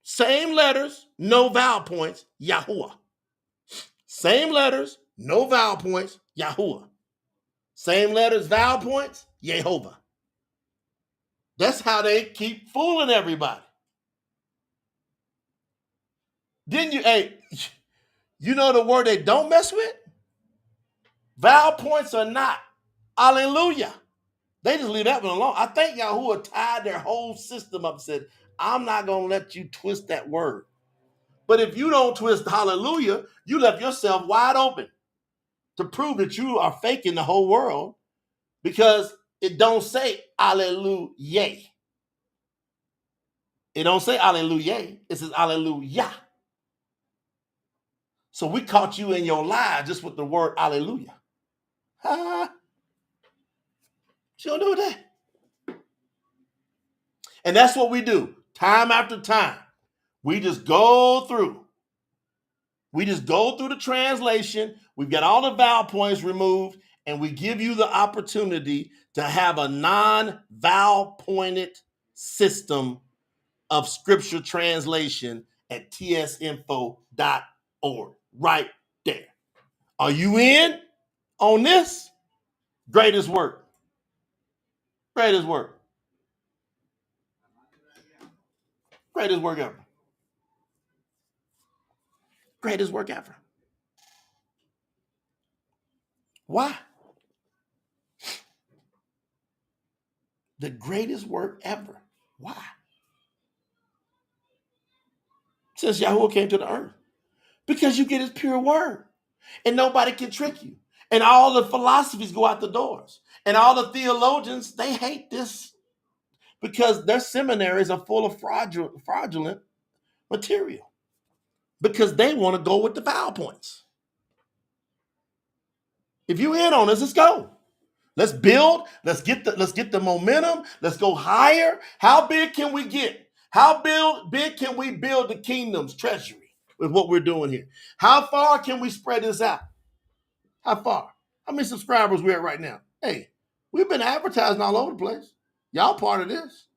[SPEAKER 1] same letters, no vowel points, Yahuwah. Same letters, no vowel points, Yahuwah. Same letters, vowel points, Yehovah. That's how they keep fooling everybody. Then you know the word they don't mess with? Vowel points are not. Hallelujah. They just leave that one alone. I think Yahuwah tied their whole system up and said, I'm not going to let you twist that word. But if you don't twist hallelujah, you left yourself wide open to prove that you are faking the whole world because it don't say hallelujah. It don't say hallelujah. It says hallelujah. So we caught you in your lie just with the word hallelujah. She don't do that. And that's what we do time after time. We just go through. We just go through the translation. We've got all the vowel points removed, and we give you the opportunity to have a non-vowel pointed system of scripture translation at tsinfo.org. Right there. Are you in on this? Greatest work. Greatest work. Greatest work ever. Greatest work ever. Why? The greatest work ever. Why? Since Yahuwah came to the earth. Because you get his pure word. And nobody can trick you. And all the philosophies go out the doors. And all the theologians, they hate this because their seminaries are full of fraudulent material. Because they want to go with the vowel points. If you in on this, let's go. Let's build. Let's get the momentum. Let's go higher. How big can we get? How big can we build the kingdom's treasury with what we're doing here? How far can we spread this out? How far? How many subscribers we're at right now? Hey, we've been advertising all over the place. Y'all part of this.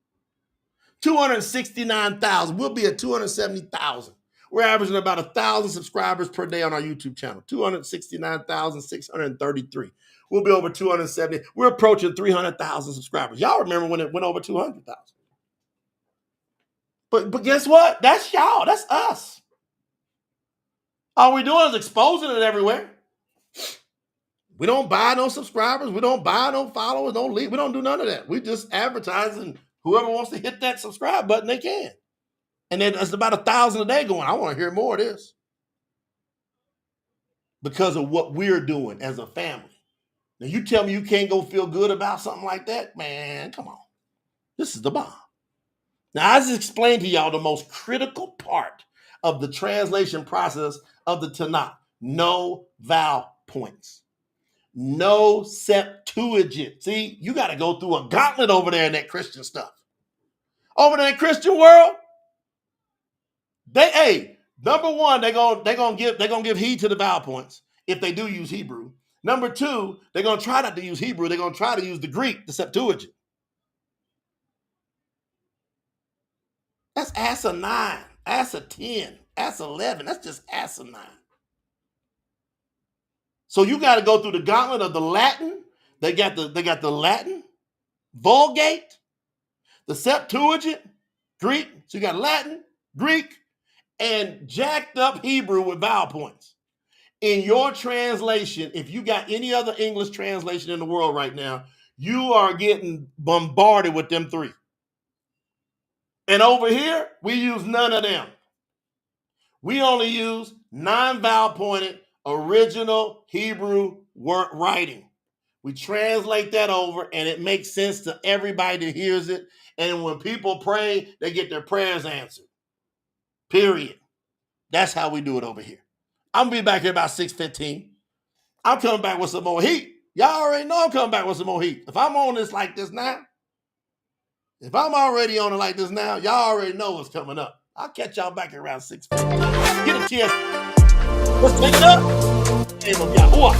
[SPEAKER 1] 269,000. We'll be at 270,000. We're averaging about 1,000 subscribers per day on our YouTube channel. 269,633. We'll be over 270. We're approaching 300,000 subscribers. Y'all remember when it went over 200,000. But guess what? That's y'all. That's us. All we're doing is exposing it everywhere. We don't buy no subscribers. We don't buy no followers. Don't leave. We don't do none of that. We just advertise, and whoever wants to hit that subscribe button, they can. And then it's about 1,000 a day going. I want to hear more of this because of what we're doing as a family. Now, you tell me you can't go feel good about something like that? Man, come on. This is the bomb. Now, I just explained to y'all the most critical part of the translation process of the Tanakh. No vowel points. No Septuagint. See, you got to go through a gauntlet over there in that Christian stuff. Over there in the Christian world, number one, they're gonna give heed to the vowel points if they do use Hebrew. Number two, they're gonna try not to use Hebrew. They're gonna try to use the Greek, the Septuagint. That's asinine, ass a 10, ass 11. That's just asinine. So you got to go through the gauntlet of the Latin. They got the Latin, Vulgate, the Septuagint, Greek. So you got Latin, Greek, and jacked up Hebrew with vowel points. In your translation, if you got any other English translation in the world right now, you are getting bombarded with them three. And over here, we use none of them. We only use non-vowel pointed original Hebrew word writing. We translate that over, and it makes sense to everybody that hears it. And when people pray, they get their prayers answered. Period. That's how we do it over here. I'm going to be back here about 6:15. I'm coming back with some more heat. Y'all already know I'm coming back with some more heat. If I'm on this like this now, if I'm already on it like this now, y'all already know what's coming up. I'll catch y'all back around 6:15. Get a chance. Let's make it up. Name of Yahuwah.